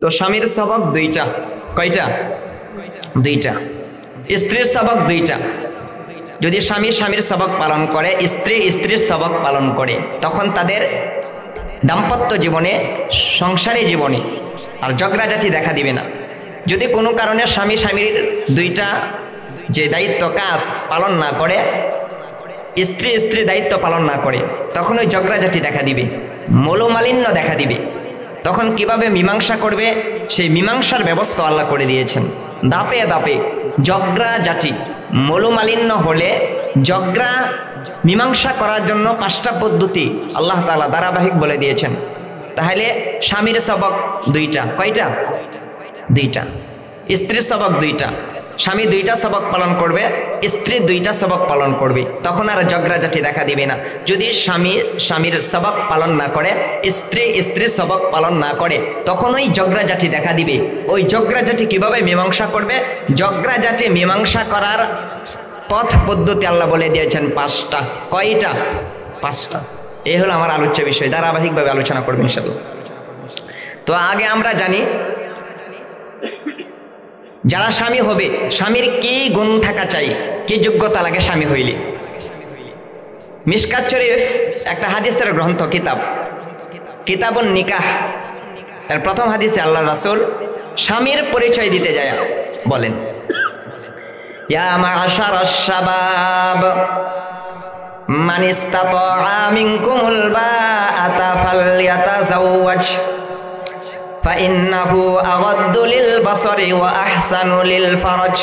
তো স্বামীর সবক দুইটা, কয়টা? দুইটা। স্ত্রীর সবক দুইটা। যদি স্বামী স্বামীর সবক পালন করে, স্ত্রী স্ত্রীর সবক পালন করে, তখন তাদের দাম্পত্য জীবনে, সংসারী জীবনে আর ঝগড়াঝাটি দেখা দিবে না। যদি কোনো কারণে স্বামী স্বামীর দুইটা যে দায়িত্ব কাজ পালন না করে, স্ত্রী স্ত্রী দায়িত্ব পালন না করে, তখন ওই ঝগড়াঝাটি দেখা দিবে, মনোমালিন্য দেখা দিবে। তখন কিভাবে মীমাংসা করবে, সেই মীমাংসার ব্যবস্থা আল্লাহ করে দিয়েছেন। ধাপে ধাপে ঝগড়াঝাটি মনোমালিন্য হলে ঝগড়া মীমাংসা করার জন্য 5টা পদ্ধতি আল্লাহ তাআলা ধারাবাহিক বলে দিয়েছেন। তাহলে স্বামীর সবক দুইটা, কয়টা? দুইটা। স্ত্রীর সবক দুইটা। স্বামী দুইটা সবক পালন করবে, স্ত্রী দুইটা সবক পালন করবে, তখন আর ঝগড়াঝাটি দেখা দিবে না। যদি স্বামী স্বামীর সবক পালন না করে, স্ত্রী স্ত্রীর সবক পালন না করে, তখন ওই ঝগড়াঝাটি দেখা দিবে। ওই ঝগড়াঝাটি কিভাবে মীমাংসা করবে? ঝগড়াঝাটি মীমাংসা করার পথ পদ্ধতি আল্লাহ বলে দিয়েছেন 5টা। কয়টা? 5টা। এই হলো আমার আলোচ্য বিষয়, ধারাবাহিকভাবে আলোচনা করবেন ইনশাআল্লাহ। তো আগে আমরা জানি যারা স্বামী হবে, স্বামীর কি গুণ থাকা চাই, কি যোগ্যতা লাগে স্বামী হইলে। মিশকাত শরীফ একটা হাদিসের গ্রন্থ, কিতাবুন নিকাহ, এর প্রথম হাদিসে আল্লাহ রাসূল স্বামীর পরিচয় দিতে যায় বলেন, ইয়া মা'শারাশ শাবাব মান ইসতাতা'a মিনকুমুল বা'আতা ফালইয়াতাযাওয়াজ فإنه أغض للبصر وأحسن للفرج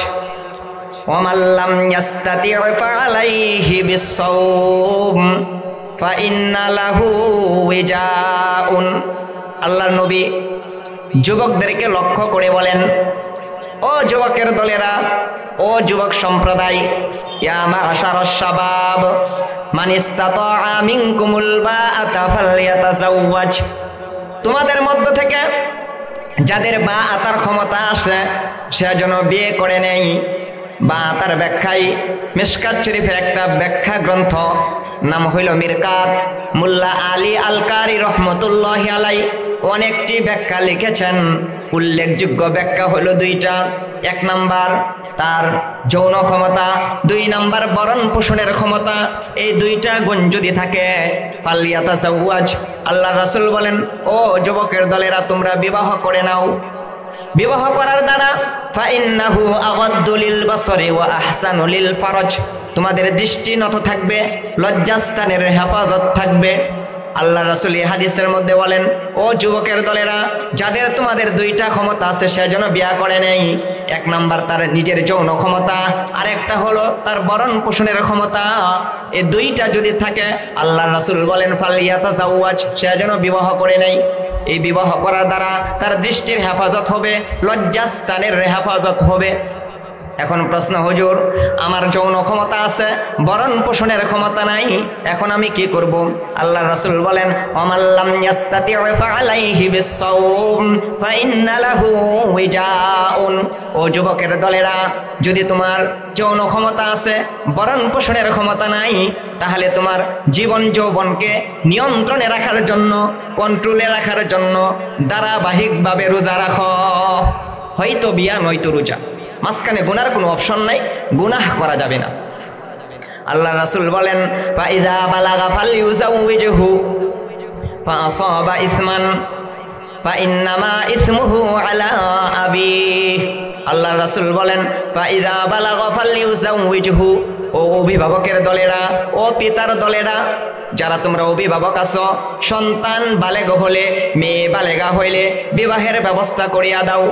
ومن لم يستطع فعليه بالصوم فإن له وجاء। আল্লাহর নবী যুবকদেরকে লক্ষ্য করে বলেন, ও যুবকের দলেরা, ও যুবক সম্প্রদায়, ইয়া মা'শারাশ শাবাব মান ইসতাতা'a মিনকুমুল বা'আতা ফালইয়াতাযাওয়াজ, তোমাদের মধ্য থেকে যাদের বা আতার ক্ষমতা আছে সে যেন বিয়ে করে নেই। বা আতার ব্যাখ্যায় মিশকাত শরীফের একটা ব্যাখ্যা গ্রন্থ নাম হইল মিরকাত, মুল্লা আলী আল কারি রহমতুল্লাহি আলাই অনেকটি ব্যাখ্যা লিখেছেন। উল্লেখযোগ্য ব্যাখ্যা হলো দুইটা। 1 নাম্বার তার যৌন ক্ষমতা, 2 নাম্বার বরণ পোষণের ক্ষমতা। এই দুইটা গুণ যদি থাকে, ফালইয়াতাযাওয়াজ, আল্লাহ রাসূল বলেন, ও যুবকের দলেরা তোমরা বিবাহ করে নাও। বিবাহ করার দ্বারা ফাইন্নাহু আগাদ্দু লিল বাসরি ওয়া আহসানু লিল ফারজ, তোমাদের দৃষ্টি নত থাকবে, লজ্জাস্থানের হেফাজত থাকবে। আল্লাহ রাসূল এই হাদিসের মধ্যে বলেন, ও যুবকের দলেরা, যাদের তোমাদের দুইটা ক্ষমতা আছে সে যেন বিয়া করে নেই। 1 নাম্বার তার নিজের যৌন ক্ষমতা, আর একটা হলো তার বরণ পোষণের ক্ষমতা। এই দুইটা যদি থাকে, আল্লাহ রাসূল বলেন ফালইয়াতাযাওয়াজ, সে যেন বিবাহ করে নেই। এই বিবাহ করার দ্বারা তার দৃষ্টির হেফাজত হবে, লজ্জাস্থানের হেফাজত হবে। এখন প্রশ্ন, হুজুর আমার যৌন ক্ষমতা আছে, বরণ পোষণের ক্ষমতা নাই, এখন আমি কি করব? আল্লাহ রাসূল বলেন, ওয়ামাল্লাম ইয়াস্তাতি' ফাআলাইহি বিস-সাওম ফাইন্না লাহু উইজাউন। ও যুবকের দলেরা, যদি তোমার যৌন ক্ষমতা আছে, বরণ পোষণের ক্ষমতা নাই, তাহলে তোমার জীবন যৌবনকে নিয়ন্ত্রণে রাখার জন্য, কন্ট্রোলে রাখার জন্য ধারাবাহিকভাবে রোজা রাখো। হয়তো বিয়া নয়তো রোজা, মাঝখানে গুনার কোনো অপশন নাই, গুনাহ করা যাবে না। আল্লাহ রাসূল বলেন, ফাইযা বালাগা ফালইউযাওবিজহু ফাআসাবা ইসমান ফাইন্নামা ইসমুহু আলা আবিহি। আল্লাহ রাসূল বলেন, ফাইযা বালাগা ফালইউযাওবিজহু, ও অভিভাবকের দলেরা, ও পিতার দলেরা, যারা তোমরা অভিভাবক আছো, সন্তান বালেগ হলে, মেয়ে বালেগা হইলে বিবাহের ব্যবস্থা করিয়া দাও।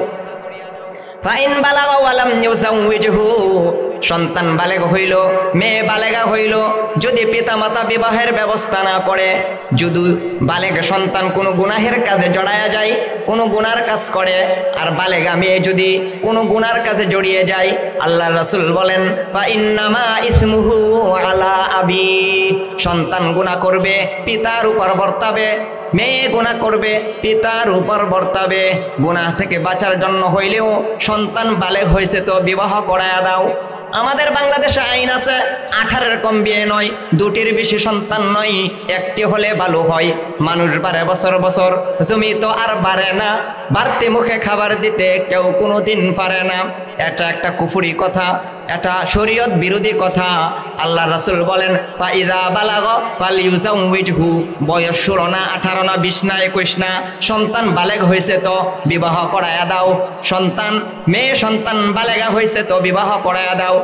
ফাইন বালাগা ওয়ালাম ইউযাওবিজহু, সন্তান বালেগ হইল, মেয়ে বালেগা হইল, যদি পিতামাতা বিবাহের ব্যবস্থা না করে, যদি বালেগ সন্তান কোনো গুনাহের কাজে জড়ায়া যায়, কোনো গুনার কাজ করে, আর বালেগা মেয়ে যদি কোনো গুনার কাজে জড়িয়ে যায়, আল্লাহ রাসূল বলেন, ফাইন্নামা ইসমুহু আলা আবি, সন্তান গুনাহ করবে পিতার উপর বর্তাবে, মেয়ে গুনাহ করবে পিতার উপর বর্তাবে। গুনাহ থেকে বাঁচার জন্য হইলেও সন্তান বালেগ হয়েছে তো বিবাহ করায়া দাও। আমাদের বাংলাদেশে আইন আছে 18 কম বিয়ে নয়, 2টির বেশি সন্তান নয়, একটি হলে ভালো হয়। মানুষ বাড়ে বছর বছর, জমি তো আর বাড়ে না, বাড়তি মুখে খাবার দিতে কেউ কোনোদিন পারে না। এটা একটা কুফরি কথা, এটা শরীয়ত বিরোধী কথা। আল্লাহ রাসূল বলেন ফাইযা বালাগা ফালিউযাউইজহু, বয়স 16 না 18 না 20 না 21 না, সন্তান বালেগ হয়েছে তো বিবাহ করায়া দাও। সন্তান মেয়ে সন্তান বালেগা হয়েছে তো বিবাহ করায়া দাও।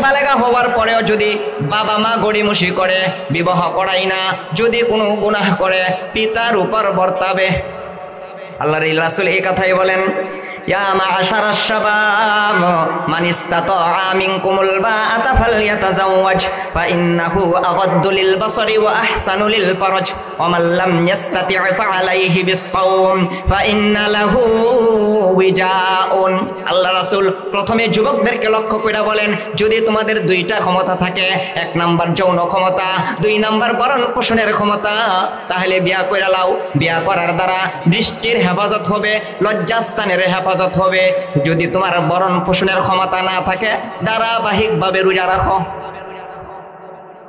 বালেগা হওয়ার পরেও যদি বাবা মা গড়িমসি করে বিবাহ করাই না, যদি কোনো গুনাহ করে পিতার উপর বর্তাবে। আল্লাহর রাসূল এই কথাই বলেন ইয়া মা'আশারাশ শাবাব মান ইসতাতা'a মিনকুমুল বা'আতা ফালইয়াতাযাওয়াজ ফাইন্নাহু আগাদ্দু লিল বাসারি ওয়া আহসানু লিল ফারাজ ওয়া মান লাম ইসতাতি' ফা'আলাইহি বিস-সাওম ফাইন্না লাহু উইজাউন। আল্লাহ রাসূল প্রথমে যুবকদেরকে লক্ষ্য করে বলেন, যদি তোমাদের 2টা ক্ষমতা থাকে, 1 নাম্বার যৌন ক্ষমতা, 2 নাম্বার ভরণ পোষণের ক্ষমতা, তাহলে বিয়া কইরা লাও। বিয়া করার দ্বারা দৃষ্টির হেফাজত হবে, লজ্জাস্থানের হেফাজত হবে। যদি তোমার ভরণ পোষণের ক্ষমতা না থাকে, ধারাবাহিকভাবে রোজা রাখো।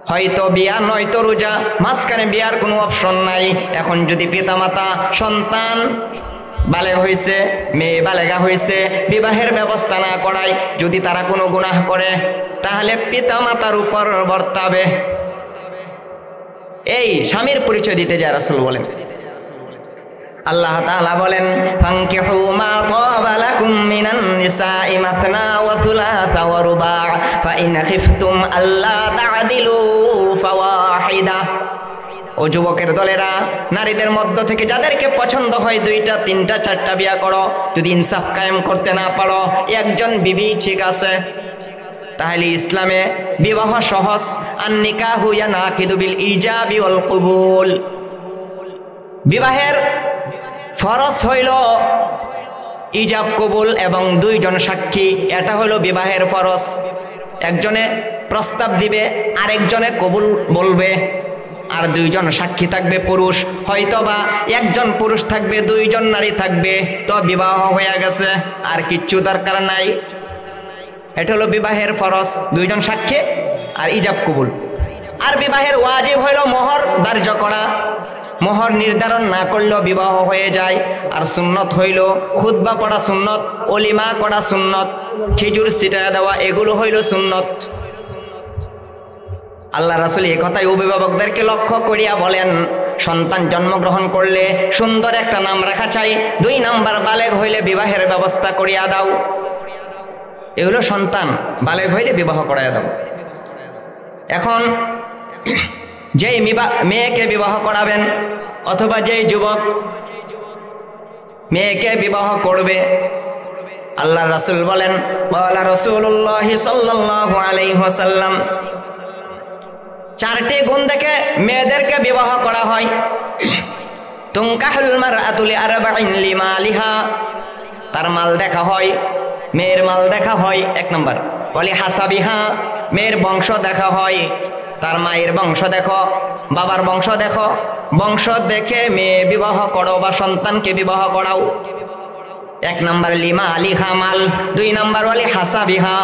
হয়তো বিয়া নয়তো রোজা, মাঝখানে বিয়ার কোনো অপশন নাই। এখন যদি পিতামাতা সন্তান বালেগ হয়েছে, মেয়ে বালেগা হয়েছে, বিবাহের ব্যবস্থা না করায় যদি তারা কোনো গুনাহ করে, তাহলে পিতামাতার উপর বর্তাবে। এই স্বামীর পরিচয় দিতে যায় রাসূল বলেন। আল্লাহ তাআলা বলেন ফানকিহু মা তাবা লাকুম মিনান নিসাই মাথনা ওয়া থুলাথা ওয়া রুবা' ফা ইন খিফতুম আল্লা তা'দিলু ফাওয়াহিদা। ও যুবকের দলেরা, নারীদের মধ্য থেকে যাদেরকে পছন্দ হয় 2টা 3টা 4টা বিয়া করো। যদি ইনসাফ কায়েম করতে না পারো, একজন বিবি ঠিক আছে। তাহলে ইসলামে বিবাহ সহজ। আন নিকাহু ইয়ানাকিদু বিল ইজাবি ওয়াল কবুল। বিবাহের ফরজ হইল ইজাব কবুল এবং 2 জন সাক্ষী। এটা হলো বিবাহের ফরজ। একজনে প্রস্তাব দিবে, আরেকজনে কবুল বলবে, আর 2 জন সাক্ষী থাকবে পুরুষ। হয়তোবা একজন পুরুষ থাকবে, 2 জন নারী থাকবে, তো বিবাহ হয়ে গেছে, আর কিচ্ছু দরকার নাই। এটা হলো বিবাহের ফরজ, 2 জন সাক্ষী আর ইজাব কবুল। আর বিবাহের ওয়াজিব হইল মোহর ধার্য করা। মোহর নির্ধারণ না করলেও বিবাহ হয়ে যায়। আর সুন্নত হইল খুতবা পড়া সুন্নত, ওলিমা করা সুন্নত, খেজুর ছিটায়া দেওয়া, এগুলো হইল সুন্নত। আল্লাহ রাসূল এই কথাই অভিভাবকদেরকে লক্ষ্য করিয়া বলেন, সন্তান জন্মগ্রহণ করলে সুন্দর একটা নাম রাখা চাই। 2 নাম্বার বালেগ হইলে বিবাহের ব্যবস্থা করিয়া দাও। এগুলো সন্তান বালেগ হইলে বিবাহ করাইয়া দাও। এখন যেই মেয়েকে বিবাহ করাবেন অথবা যেই যুবক মেয়েকে বিবাহ করবে, আল্লাহ রাসূল বলেন ক্বালা রাসূলুল্লাহ সাল্লাল্লাহু আলাইহি ওয়াসাল্লাম, 4টি গুণ দেখে মেয়েদেরকে বিবাহ করা হয়। তুনকাহুল মারআতু লিআরবাইন লিমালিহা, তার মাল দেখা হয়, মেয়ের মাল দেখা হয় 1 নাম্বার। ওয়ালি হাসাবিহা, মেয়ের বংশ দেখা হয়, তার মায়ের বংশ দেখো, বাবার বংশ দেখো। বংশ দেখে মেয়ে বিবাহ করো বা সন্তানকে বিবাহ করাও। 1 নাম্বার লিমা আলিহা মাল, 2 নাম্বার ওয়ালি হাসাবিহা,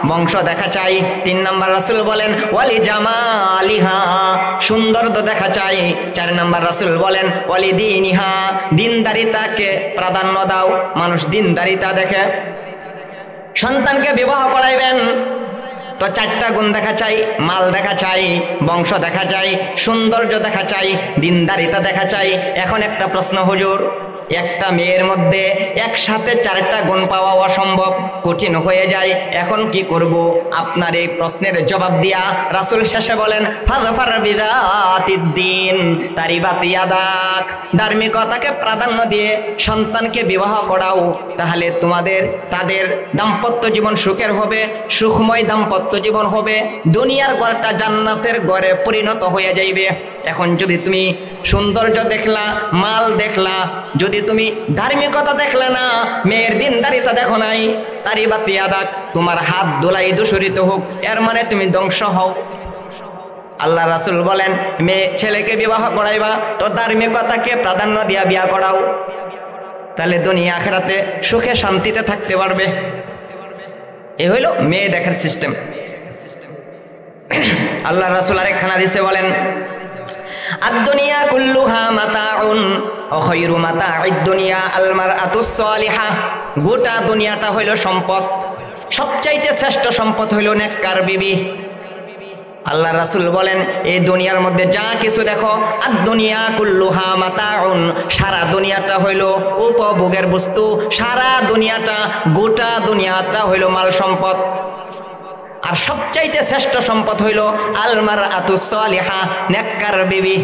বংশ দেখা চাই। 3 নাম্বার রাসূল বলেন ওয়ালি জামালিহা, সৌন্দর্য দেখা চাই। 4 নাম্বার রাসূল বলেন ওয়ালি দীনিহা, দিনদারিতাকে প্রাধান্য দাও। মানুষ দিনদারিতা দেখে। সন্তানকে বিবাহ করাইবেন তো 4টা গুণ দেখা চাই, মাল দেখা চাই, বংশ দেখা চাই, সৌন্দর্য দেখা চাই, দিনদারিতা দেখা চাই। এখন একটা প্রশ্ন হুজুর, একটা মেয়ের মধ্যে একসাথে 4টা গুণ পাওয়া অসম্ভব, কঠিন হয়ে যায়। এখন কি করব? আপনার এই প্রশ্নের জবাব দিয়া রাসূল শেষে বলেন ফাযফার বিযাতিদ্দিন তারিবাত ইয়াদাক, ধার্মিকতাকে প্রাধান্য দিয়ে সন্তানকে বিবাহ করাও। তাহলে তাদের দাম্পত্য জীবন সুখের হবে, সুখময় দাম্পত্য জীবন হবে, দুনিয়ার ঘরটা জান্নাতের ঘরে পরিণত হয়ে যাইবে। এখন যদি তুমি সৌন্দর্য দেখলা, মাল দেখলা, যদি তুমি ধার্মিকতা দেখলে না, মেয়ের দিনদারিতা দেখো নাই, তারিবাত ইয়াদাক, তোমার হাত দোলাই দূষিত হোক, এর মানে তুমি ধ্বংস হও। আল্লাহ রাসূল বলেন ছেলেকে বিবাহ করাইবা তো ধার্মিকতাকে প্রাধান্য দিয়া বিয়া করাও, তাহলে দুনিয়া আখিরাতে সুখে শান্তিতে থাকতে পারবে। এই হইল মেয়ে দেখার সিস্টেম। আল্লাহ রাসূল আরেকখানা হাদিসে বলেন, আদ-দুনিয়া কুল্লুহা মাতাউন ওয়া খায়রু মাতা'id দুনিয়া আল মারআতুস সালিহা। গোটা দুনিয়াটা হইল সম্পদ, সবচাইতে শ্রেষ্ঠ সম্পদ হইল নেককার বিবি। আল্লাহ রাসূল বলেন, এই দুনিয়ার মধ্যে যা কিছু দেখো, আদ-দুনিয়া কুল্লুহা মাতাউন, সারা দুনিয়াটা হইল উপভোগের বস্তু, সারা দুনিয়াটা, গোটা দুনিয়াটা হইল মাল সম্পদ। আর সবচাইতে শ্রেষ্ঠ সম্পদ হইল আল মারআতুস সালিহা, নেককার বিবি।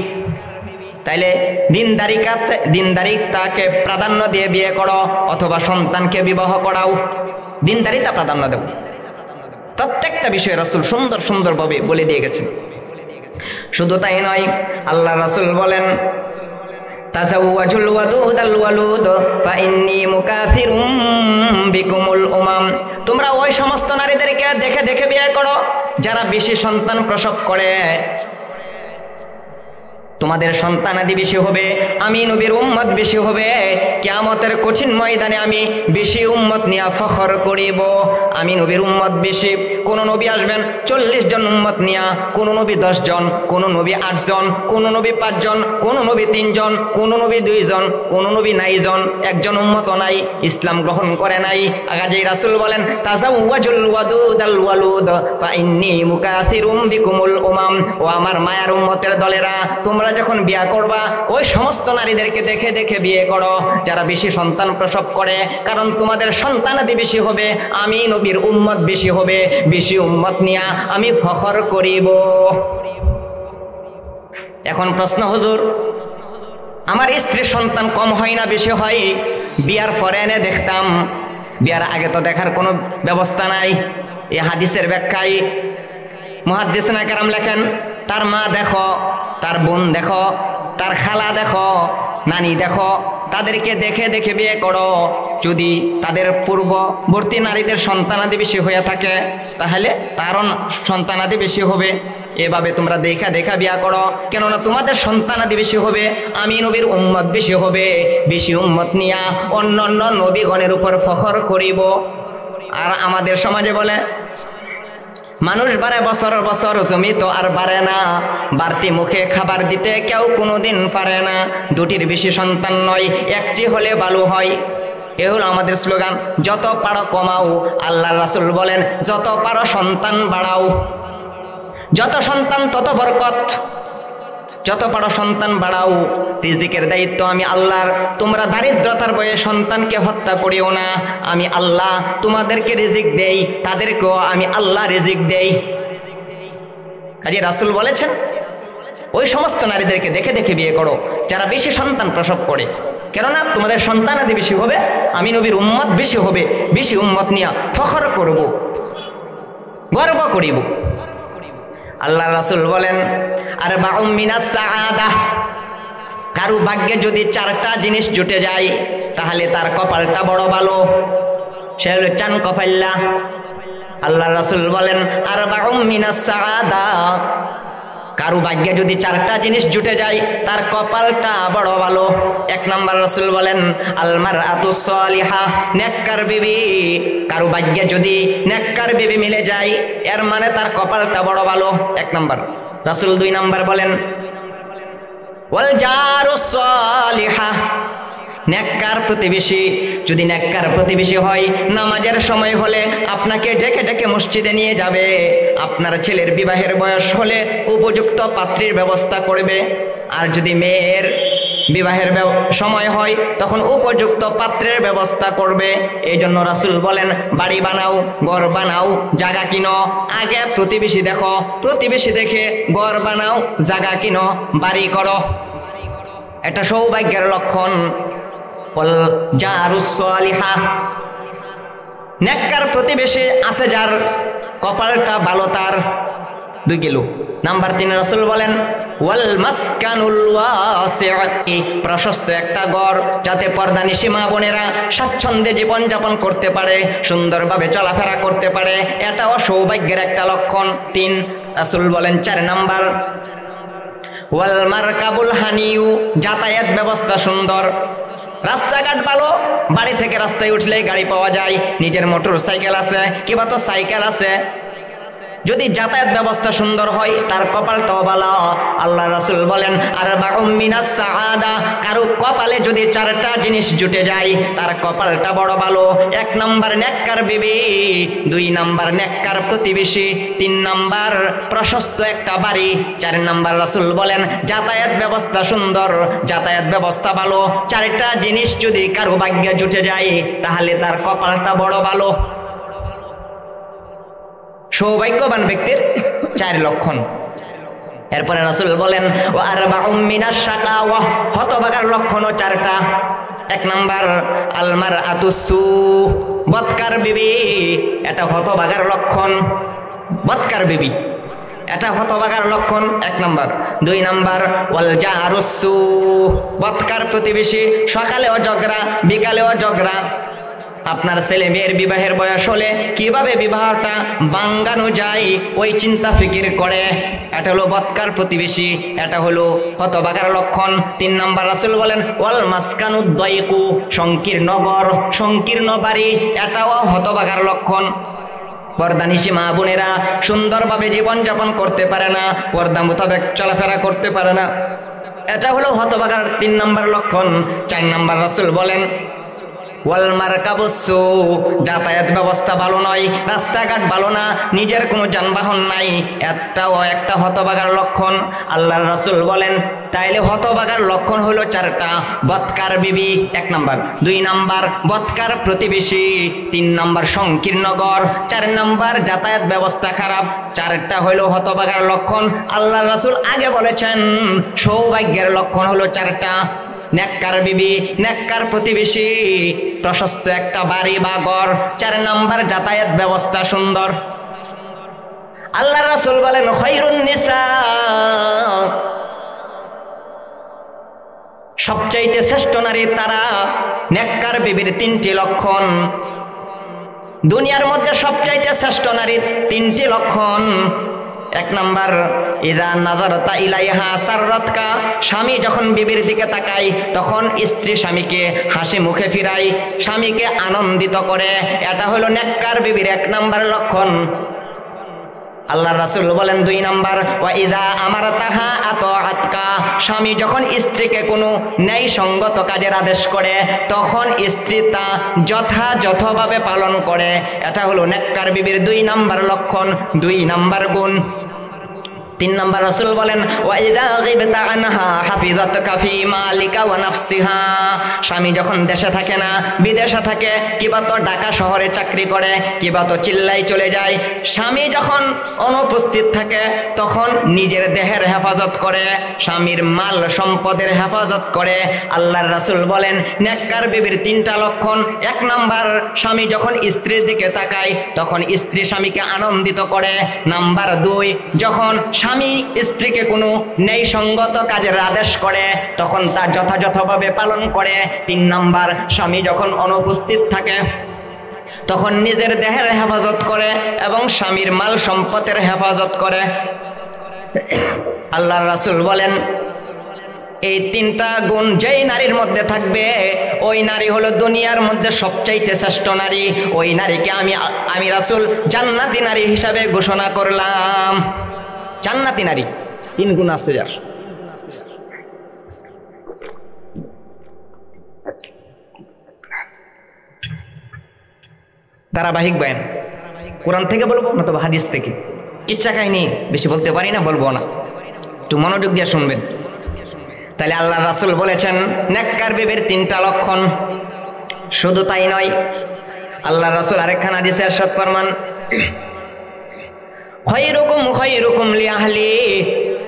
তাইলে দিনদারিতাকে প্রাধান্য দিয়ে বিয়ে করো অথবা সন্তানকে বিবাহ করাও, দিনদারিতা প্রাধান্য দেব। প্রত্যেকটা বিষয়ে রাসূল সুন্দর সুন্দরভাবে বলে দিয়ে গেছেন। শুধু তাই নয়, আল্লাহ রাসূল বলেন, তাজাওয়াজুল ওয়াদুদাল ওয়ালুদ ফা ইন্নী মুকাথিরুম বিকুমুল উমাম। তোমরা ওই সমস্ত নারীদেরকে দেখে দেখে বিয়ে করো যারা বেশি সন্তান প্রসব করে, তোমাদের সন্তানাদি বেশি হবে, আমি নবীর উম্মত বেশি হবে। কিয়ামতের কঠিন ময়দানে আমি বেশি উম্মত নিয়ে ফখর করিব। আমি নবীর উম্মত বেশি। কোন নবী আসবেন 40 জন উম্মত নিয়ে, কোন নবী 10 জন, কোন নবী 8 জন, কোন নবী 5 জন, কোন নবী 3 জন, কোন নবী 2 জন, কোন নবী 9 জন। একজন উম্মত নাই, ইসলাম গ্রহণ করে নাই। আগাজেই রাসূল বলেন, তাজাওয়াজুল ওয়াদুদাল ওয়ালুদ ফা ইন্নী মুকাথিরুম বিকুমুল উমাম। ও আমার মায়ার উম্মতের দলেরা, তোমরা যখন বিয়ে করবা ওই সমস্ত নারীদেরকে দেখে দেখে বিয়ে করো যারা বেশি সন্তান প্রসব করে, কারণ তোমাদের সন্তানাদি বেশি হবে, আমি নবীর উম্মত বেশি হবে, বেশি উম্মত নিয়ে আমি ফখর করিব। এখন প্রশ্ন, হুজুর আমার স্ত্রীর সন্তান কম হয় না বেশি হয়? বিয়ার পরে এনে দেখতাম, বিয়ার আগে তো দেখার কোনো ব্যবস্থা নাই। এই হাদিসের ব্যাখ্যায় মুহাদ্দিসিন কেরাম লেখেন, তার মা দেখো, তার বোন দেখো, তার খালা দেখো, নানি দেখো, তাদেরকে দেখে দেখে বিয়ে করো। যদি তাদের পূর্ববর্তী নারীদের সন্তানাদি বেশি হয়ে থাকে তাহলে তারও সন্তানাদি বেশি হবে। এভাবে তোমরা দেখা দেখা বিয়া করো, কেননা তোমাদের সন্তানাদি বেশি হবে, আমি নবীর উম্মত বেশি হবে, বেশি উম্মত নিয়া অন্য অন্য নবীগণের উপর ফখর করিব। আর আমাদের সমাজে বলে, মানুষ বাড়ে বছর বছর, জমি তো আর বাড়ে না, বাড়তি মুখে খাবার দিতে কেউ কোনোদিন পারে না। দুটির বেশি সন্তান নয়, একটি হলে ভালো হয়। এ হলো আমাদের স্লোগান। যত পারো কমাও, আল্লাহ রাসূল বলেন যত পারো সন্তান বাড়াও, যত সন্তান তত বরকত, যত পারো সন্তান বাড়াও। রিজিকের দায়িত্ব আমি আল্লাহর, তোমরা দারিদ্রতার বয়ে সন্তানকে হত্যা করিও না। আমি আল্লাহ তোমাদেরকে রিজিক দেই, তাদেরকেও আমি আল্লাহ রিজিক দেই। কাজে রাসূল বলেছেন, ওই সমস্ত নারীদেরকে দেখে দেখে বিয়ে করো যারা বেশি সন্তান প্রসব করে, কেননা তোমাদের সন্তানাদি বেশি হবে, আমি নবীর উম্মত বেশি হবে, বেশি উম্মত নিয়ে ফখর করব, গর্ব করিব। আল্লাহ রাসূল বলেন, আরবাউম মিনাস সাআদাহ, কারো ভাগ্যে যদি 4টা জিনিস জুটে যায় তাহলে তার কপালটা বড় ভালো, সে হলো চান কপাল্লা। আল্লাহ রাসূল বলেন, আরবাউম মিনাস সাআদাহ, কারো ভাগ্যে যদি 4টা জিনিস জুটে যায় তার কপালটা বড় ভালো। 1 নম্বর রাসূল বলেন, আল মারআতুস সালিহা, নেককার বিবি। কারো ভাগ্যে যদি নেককার বিবি মিলে যায় এর মানে তার কপালটা বড় ভালো, 1 নম্বর। রাসূল 2 নম্বর বলেন, ওয়াল জারুস সালিহা, নেককার প্রতিবেশী। যদি নেককার প্রতিবেশী হয়, নামাজের সময় হলে আপনাকে ডেকে ডেকে মসজিদে নিয়ে যাবে, আপনার ছেলের বিবাহের বয়স হলে উপযুক্ত পাত্রীর ব্যবস্থা করবে। আর যদি মেয়ের বিবাহের সময় হয় তখন উপযুক্ত পাত্রের ব্যবস্থা করবে। এই জন্য রাসূল বলেন, বাড়ি বানাও, ঘর বানাও, জায়গা কিনো, আগে প্রতিবেশী দেখো, প্রতিবেশী দেখে ঘর বানাও, জায়গা কিনো, বাড়ি করো। এটা সৌভাগ্যের লক্ষণ। জারুস সালিহা, নেককার প্রতিবেশী আছে যার কপালটা ভালো, তার 2 গেল। নাম্বার 3 রাসূল বলেন, ওয়াল মাসকানুল ওয়াসি', প্রশস্ত একটা ঘর যাতে পর্দানিশী মা বোনেরা স্বাচ্ছন্দ্যে জীবনযাপন করতে পারে, সুন্দরভাবে চলাফেরা করতে পারে, এটাও সৌভাগ্যের একটা লক্ষণ। 3 রাসূল বলেন 4 নাম্বার, ওয়াল মারকাবুল হানিউ, যাতায়াত ব্যবস্থা সুন্দর। রাস্তাঘাট ভালো, বাড়ি থেকে রাস্তায় উঠলেই গাড়ি পাওয়া যায়, নিজের মোটর সাইকেল আছে কিংবা তো সাইকেল আছে, যদি যাতায়াত ব্যবস্থা সুন্দর হয় তার কপালটাও ভালো। আল্লাহ রাসূল বলেন আরবাউম মিনাস সাআদা, কারো কপালে যদি 4টা জিনিস জুটে যায় তার কপালটা বড় ভালো। 1 নাম্বার নেককার বিবি, 2 নাম্বার নেককার প্রতিবেশী, 3 নাম্বার প্রশস্ত একটা বাড়ি, 4 নাম্বার রাসূল বলেন যাতায়াত ব্যবস্থা সুন্দর, যাতায়াত ব্যবস্থা ভালো। 4টা জিনিস যদি কারো ভাগ্যে জুটে যায় তাহলে তার কপালটা বড় ভালো। সৌভাগ্যবান ব্যক্তির 4 লক্ষণ। এরপরে রাসূল বলেন ও আরবাউম মিনাশ শাকাওয়া, হতভাগার লক্ষণও 4টা। 1 নাম্বার আল মারআতুস সু, বদকার বিবি, এটা হতভাগার লক্ষণ। বদকার বিবি এটা হতভাগার লক্ষণ 1 নাম্বার। 2 নাম্বার ওয়াল জারুস সু, বদকার প্রতিবেশী, সকালেও ঝগড়া বিকালেও ঝগড়া। আপনার ছেলে মেয়ের বিবাহের বয়স হলে কিভাবে বিবাহটা ভাঙানো যায় ওই চিন্তা ফিকির করে, এটা হলো বদকার প্রতিবেশী, এটা হলো হতভাগার লক্ষণ। 3 নাম্বার রাসূল বলেন ওয়াল মাসকানুদ দাইকু, সংকীর্ণ ঘর সংকীর্ণ বাড়ি, এটাও হতভাগার লক্ষণ। পর্দানিশী মা বোনেরা সুন্দরভাবে জীবনযাপন করতে পারে না, পর্দা মোতাবেক চলাফেরা করতে পারে না, এটা হলো হতভাগার 3 নাম্বার লক্ষণ। 4 নাম্বার রাসূল বলেন ওয়াল মারকাবুসু, যাতায়াত ব্যবস্থা ভালো নয়, রাস্তাঘাট ভালো না, নিজের কোনো যানবাহন নাই, এটাও একটা হতভাগার লক্ষণ। আল্লাহর রাসূল বলেন তাইলে হতভাগার লক্ষণ হলো 4টা। বদকার বিবি 1 নাম্বার, 2 নাম্বার বদকার প্রতিবেশী, 3 নাম্বার সংকীর্ণ ঘর, 4 নাম্বার যাতায়াত ব্যবস্থা খারাপ। 4টা হলো হতভাগার লক্ষণ। আল্লাহর রাসূল আগে বলেছেন সৌভাগ্যের লক্ষণ হলো 4টা। নেককার বিবি, নেককার প্রতিবেশী, প্রশস্ত একটা বাড়ি বা ঘর, 4 নাম্বার যাতায়াত ব্যবস্থা সুন্দর। আল্লাহর রাসূল বলেন খায়রুন নিসা, সবচাইতে শ্রেষ্ঠ নারী তারা। নেককার বিবির 3টি লক্ষণ। দুনিয়ার মধ্যে সবচাইতে শ্রেষ্ঠ নারীর 3টি লক্ষণ। 1 নাম্বার ইযা নাযারতা ইলাইহা সাররাতকা, স্বামী যখন বিবির দিকে তাকায় তখন স্ত্রী স্বামীকে হাসি মুখে ফিরায়, স্বামীকে আনন্দিত করে, এটা হলো নেককার বিবির 1 নাম্বার লক্ষণ। আল্লাহর রাসূল বলেন 2 নাম্বার ওয়া ইযা আমারতাহা আতাআতকা, স্বামী যখন স্ত্রীকে কোনো ন্যায়সঙ্গত কাজের আদেশ করে তখন স্ত্রী তা যথাযথভাবে পালন করে, এটা হলো নেককার বিবির 2 নাম্বার লক্ষণ, 2 নাম্বার গুণ। 3 নাম্বার রাসূল বলেন ওয়া ইযা গিবতা আনহা হাফিজাতকা ফি মালিকা ওয়া নাফসিহা, স্বামী যখন দেশে থাকে না বিদেশে থাকে, কিবা তো ঢাকা শহরে চাকরি করে, কিবা তো চিল্লাই চলে যায়, স্বামী যখন অনুপস্থিত থাকে তখন নিজের দেহের হেফাজত করে, স্বামীর মাল সম্পদের হেফাজত করে। আল্লাহর রাসূল বলেন নেককার বিবির 3টা লক্ষণ। 1 নাম্বার স্বামী যখন স্ত্রীর দিকে তাকায় তখন স্ত্রী স্বামীকে আনন্দিত করে। নাম্বার 2 যখন স্বামী স্ত্রীকে কোনো ন্যায়সঙ্গত কাজের আদেশ করে তখন তা যথাযথভাবে পালন করে। 3 নাম্বার স্বামী যখন অনুপস্থিত থাকে তখন নিজের দেহের হেফাজত করে এবং স্বামীর মাল সম্পদের হেফাজত করে। আল্লাহর রাসূল বলেন এই 3টা গুণ যেই নারীর মধ্যে থাকবে ওই নারী হলো দুনিয়ার মধ্যে সবচাইতে শ্রেষ্ঠ নারী। ওই নারীকে আমি রাসূল জান্নাতি নারী হিসাবে ঘোষণা করলাম। জান্নাতি নারী 3 গুণ আছে যার। ধারাবাহিক বয়ান কোরআন থেকে বলবো না তো হাদিস থেকে, কিচ্ছা কাহিনী বেশি বলতে পারি না, বলবো না, একটু মনোযোগ দিয়ে শুনবেন। তাহলে আল্লাহ রাসূল বলেছেন নেককার বিবির 3টা লক্ষণ। শুধু তাই নয়, আল্লাহ রাসূল আরেকখানা হাদিসে ইরশাদ ফরমান খায়রুকুম খায়রুকুম লিআহলি,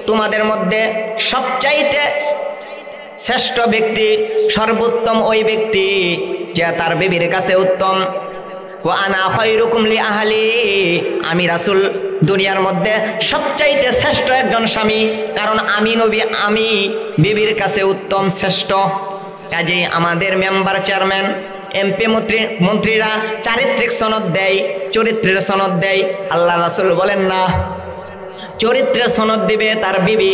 তোমাদের মধ্যে সবচাইতে শ্রেষ্ঠ ব্যক্তি সর্বোত্তম ওই ব্যক্তি যে তার বিবির কাছে উত্তম। ওয়া আনা খায়রুকুম লিআহলি, আমি রাসূল দুনিয়ার মধ্যে সবচাইতে শ্রেষ্ঠ একজন স্বামী, কারণ আমি নবী, আমি বিবির কাছে উত্তম শ্রেষ্ঠ। কাজেই আমাদের মেম্বার চেয়ারম্যান এমপি মন্ত্রীরা চারিত্রিক সনদ দেয়, চরিত্রের সনদ দেয়। আল্লাহ রাসূল বলেন না, চরিত্রের সনদ দিবে তার বিবি।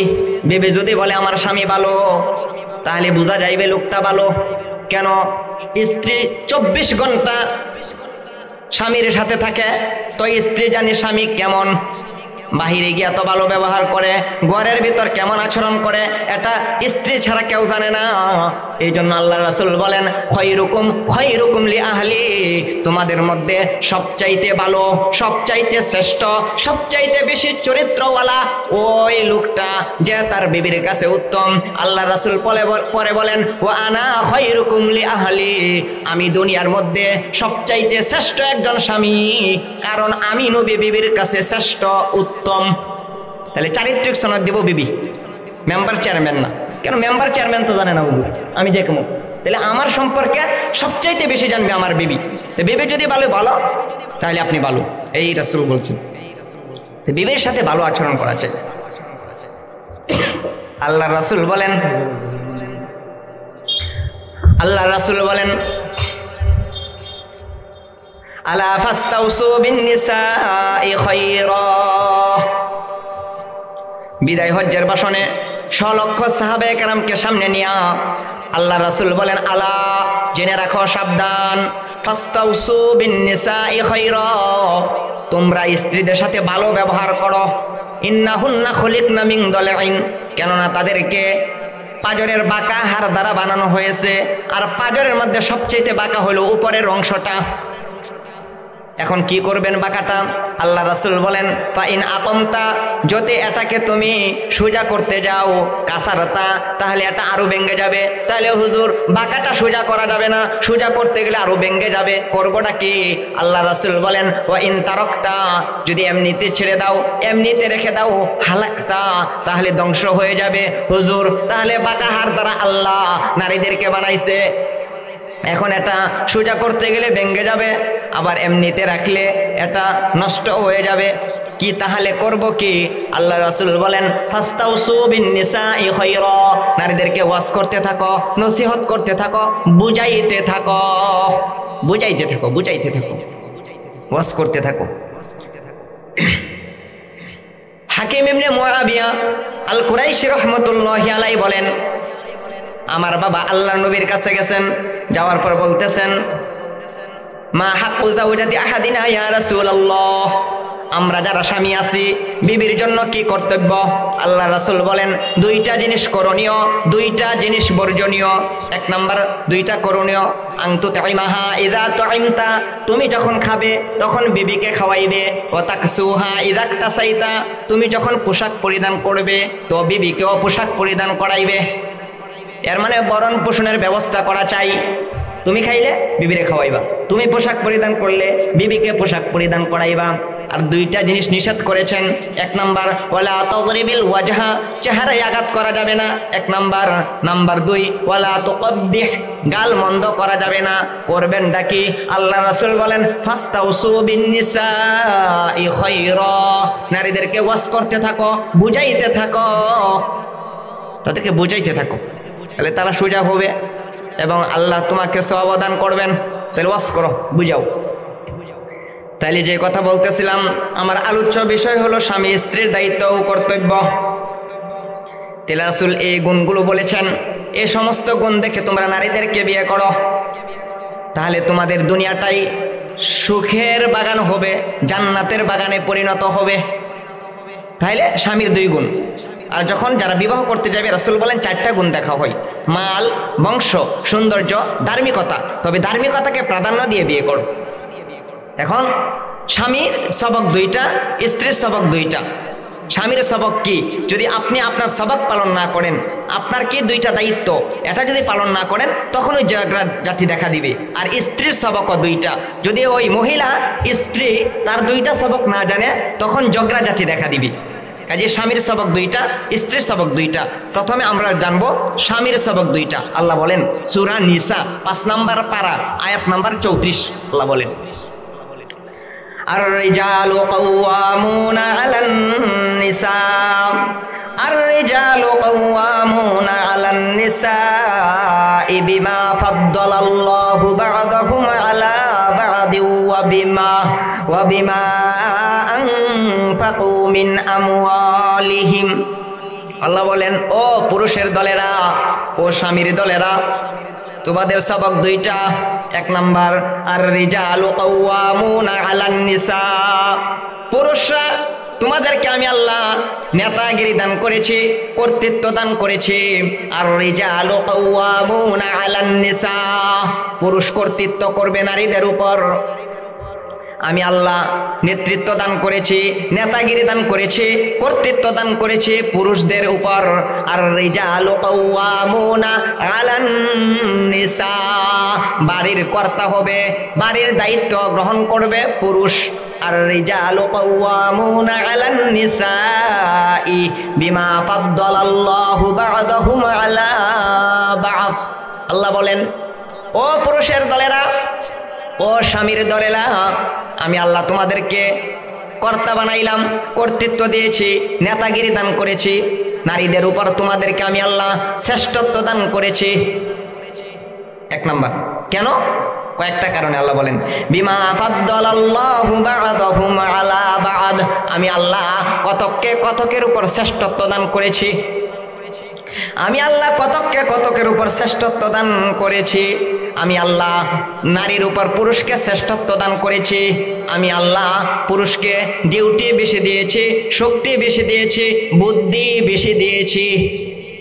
বিবি যদি বলে আমার স্বামী ভালো তাহলে বোঝা যাইবে লোকটা ভালো। কেন স্ত্রী 24 ঘন্টা স্বামীর সাথে থাকে, তো স্ত্রী জানি স্বামী কেমন, বাহিরে গিয়া তো ভালো ব্যবহার করে, ঘরের ভিতর কেমন আচরণ করে, এটা স্ত্রী ছাড়া কেউ জানে না। এই জন্য আল্লাহ রাসূল বলেন খয়রুকুম লি আহলি, তোমাদের মধ্যে সবচাইতে ভালো, সবচাইতে শ্রেষ্ঠ, সবচাইতে বেশি চরিত্রওয়ালা ওই লোকটা যে তার বিবির কাছে উত্তম। আল্লাহ রাসূল পরে বলেন ওয়া আনা খয়রুকুম লি আহলি, আমি দুনিয়ার মধ্যে সবচাইতে শ্রেষ্ঠ একজন স্বামী, কারণ আমি নবী বিবির কাছে শ্রেষ্ঠ উত্তম। তাহলে চারিত্রিক সনদ দিব বিবি, মেম্বার চেয়ারম্যান না। কেন মেম্বার চেয়ারম্যান তো জানে না হুজুর, আমি যে কেমন, তাহলে আমার সম্পর্কে সবচাইতে বেশি জানবে আমার বিবি। তো বিবি যদি ভালো তাহলে আপনি ভালো, এই রাসূল বলছেন। তো বিবির সাথে ভালো আচরণ করা চাই। আল্লাহ রাসূল বলেন আলা ফাস্তাউসু বিন নিসাই খায়রা। বিদায় হজ্জের ভাষণে 100 লক্ষ সাহাবায়ে কেরামকে সামনে নিয়া আল্লাহ রাসূল বলেন আলা, জেনে রাখো, সাবধান, ফাস্তাউসু বিন নিসাই খায়রা, তোমরা স্ত্রীদের সাথে ভালো ব্যবহার করো। ইন্নাহুন্না খুলিকনা মিন দালাইন, কেননা তাদেরকে পাজরের বাঁকা হাড় দ্বারা বানানো হয়েছে, আর পাজরের মধ্যে সবচেয়ে বাঁকা হলো উপরের অংশটা। এখন কি করবেন বাঁকাটা? আল্লাহ রাসূল বলেন ফাইন আতমতা, যদি এটাকে তুমি সোজা করতে যাও কাসারতা, তাহলে এটা আরো ভেঙে যাবে। তাহলে হুজুর বাঁকাটা সোজা করা যাবে না, সোজা করতে গেলে আরো ভেঙে যাবে, করবোটা কি? আল্লাহ রাসূল বলেন ওয়া ইন তারাকতা, যদি এমনিতে ছেড়ে দাও, এমনিতে রেখে দাও, হালাকতা, তাহলে ধ্বংস হয়ে যাবে। হুজুর তাহলে বাঁকা হাড় দ্বারা আল্লাহ নারীদেরকে বানাইছে, এখন এটা সোজা করতে গেলে ভেঙে যাবে, আবার এমনিতে রাখলে এটা নষ্ট হয়ে যাবে, কি তাহলে করব কি? আল্লাহ রাসূল বলেন ফাস্তাউসু বিন নিসাই খায়রা, নারীদেরকে ওয়াজ করতে থাকো, নসিহত করতে থাকো, বুঝাইতে থাকো, ওয়াজ করতে থাকো। হাকিম ইবনে মুআবিয়া আল কুরাইশি রাহমাতুল্লাহি আলাইহি বলেন আমার বাবা আল্লাহর নবীর কাছে গেছেন, যাওয়ার পর বলতেছেন মা হাক্কু যাওজাতি আহাদিনা ইয়া রাসূলুল্লাহ, আমরা যারা স্বামী আছি বিবির জন্য কি কর্তব্য? আল্লাহ রাসূল বলেন 2টা জিনিস করণীয়, 2টা জিনিস বর্জনীয়। 1 নাম্বার 2টা করণীয়, আনতু তাইমাহা ইযা তুইমতা, তুমি যখন খাবে তখন বিবিকে খাওয়াইবে, ওয়া তাকসুহা ইযা তাসাইতা, তুমি যখন পোশাক পরিধান করবে তো বিবিকেও পোশাক পরিধান করাইবে। এর মানে বরণ পোষণের ব্যবস্থা করা চাই। তুমি খাইলে বিবিরে খাওয়াইবা, তুমি পোশাক পরিধান করলে বিবিকে পোশাক পরিধান করাইবা। আর 2টা জিনিস নিষেধ করেছেন। 1 নাম্বার ওয়ালা তাযরিবিল ওয়াজহা, চেহারায় আঘাত করা যাবে না, 1 নাম্বার। নাম্বার 2 ওয়ালা তুকব্বিহ, গাল মন্দ করা যাবে না। করবেন ডাকি? আল্লাহ রাসূল বলেন ফাস্তাউসু বিন নিসাই খায়রা, নারীদেরকে ওয়াজ করতে থাকো, বুঝাইতে থাকো, তাদেরকে বুঝাইতে থাকো, তাহলে তারা সোজা হবে এবং আল্লাহ তোমাকে সওয়াব দান করবেন। তাহলে ওয়াজ করো, বুঝাও। তাইলে যে কথা বলতেছিলাম, আমার আলোচ্য বিষয় হলো স্বামী স্ত্রীর দায়িত্ব ও কর্তব্য। তাহলে রাসূল এই গুণগুলো বলেছেন, এই সমস্ত গুণ দেখে তোমরা নারীদেরকে বিয়ে করো, তাহলে তোমাদের দুনিয়াটাই সুখের বাগান হবে, জান্নাতের বাগানে পরিণত হবে। তাহলে স্বামীর 2 গুণ। আর যখন যারা বিবাহ করতে যাবে রাসূল বলেন 4টা গুণ দেখা হয়, মাল, বংশ, সৌন্দর্য, ধার্মিকতা। তবে ধার্মিকতাকে প্রাধান্য দিয়ে বিয়ে করো। এখন স্বামীর সবক 2টা, স্ত্রীর সবক 2টা। স্বামীর সবক কি? যদি আপনি আপনার সবক পালন না করেন, আপনার কি 2টা দায়িত্ব, এটা যদি পালন না করেন তখন ওই ঝগড়াঝাটি দেখা দিবে। আর স্ত্রীর সবকও 2টা, যদি ওই মহিলা স্ত্রী তার 2টা সবক না জানে তখন ঝগড়াঝাটি দেখা দিবে। কাজে স্বামীর সবক 2টা, স্ত্রীর সবক 2টা। প্রথমে আমরা জানবো স্বামীর সবক 2টা। আল্লাহ বলেন সূরা নিসা 5 নম্বর পারা আয়াত নাম্বার 34, আল্লাহ বলেন আর-রিজালু কাওয়ামুনা আলান নিসা, আর-রিজালু কাওয়ামুনা আলান নিসা বিমা ফাদ্দালাল্লাহু বা'দাহুম আলা বা'দিন ওয়া বিমা আনফাকু মিন আমওয়ালিহিম। আল্লাহ বলেন ও পুরুষের দলেরা, ও স্বামীর দলেরা, তোমাদের সবক দুইটা। এক নাম্বার, আর রিজালু কাওয়ামুনা আলান নিসা, পুরুষরা তোমাদেরকে আমি আল্লাহ নেতাগিরি দান করেছি, কর্তৃত্ব দান করেছি। আর রিজালু কাওয়ামুনা আলান নিসা, পুরুষ কর্তৃত্ব করবে নারীদের উপর। আমি আল্লাহ নেতৃত্ব দান করেছি, নেতাগিরি দান করেছি, কর্তৃত্ব দান করেছি পুরুষদের উপর। আর রিজালু কাওয়ামুনা আলান নিসা, বাড়ির কর্তা হবে, বাড়ির দায়িত্ব গ্রহণ করবে পুরুষ। আর রিজালু কাওয়ামুনা আলান নিসাই বিমা ফাদ্দালাল্লাহু বা'দাহুম আলা বা'দ। আল্লাহ বলেন, ও পুরুষের দলেরা, ও স্বামীর দলেরা, আমি আল্লাহ তোমাদেরকে কর্তা বানাইলাম, কর্তৃত্ব দিয়েছি, নেতাগিরি দান করেছি। নারীদের উপর তোমাদেরকে আমি আল্লাহ শ্রেষ্ঠত্ব দান করেছি। এক নাম্বার, কেন? কয়েকটা কারণে আল্লাহ বলেন, বিমা ফাদ্দালাল্লাহু বা'দাহুম আলা বা'দ, আমি আল্লাহ কতককে কতকের উপর শ্রেষ্ঠত্ব দান করেছি। আমি আল্লাহ কতককে কতকের উপর শ্রেষ্ঠত্ব দান করেছি। আমি আল্লাহ নারীর উপর পুরুষকে শ্রেষ্ঠত্ব দান করেছি। আমি আল্লাহ পুরুষকে ডিউটি বেশি দিয়েছি, শক্তি বেশি দিয়েছি, বুদ্ধি বেশি দিয়েছি।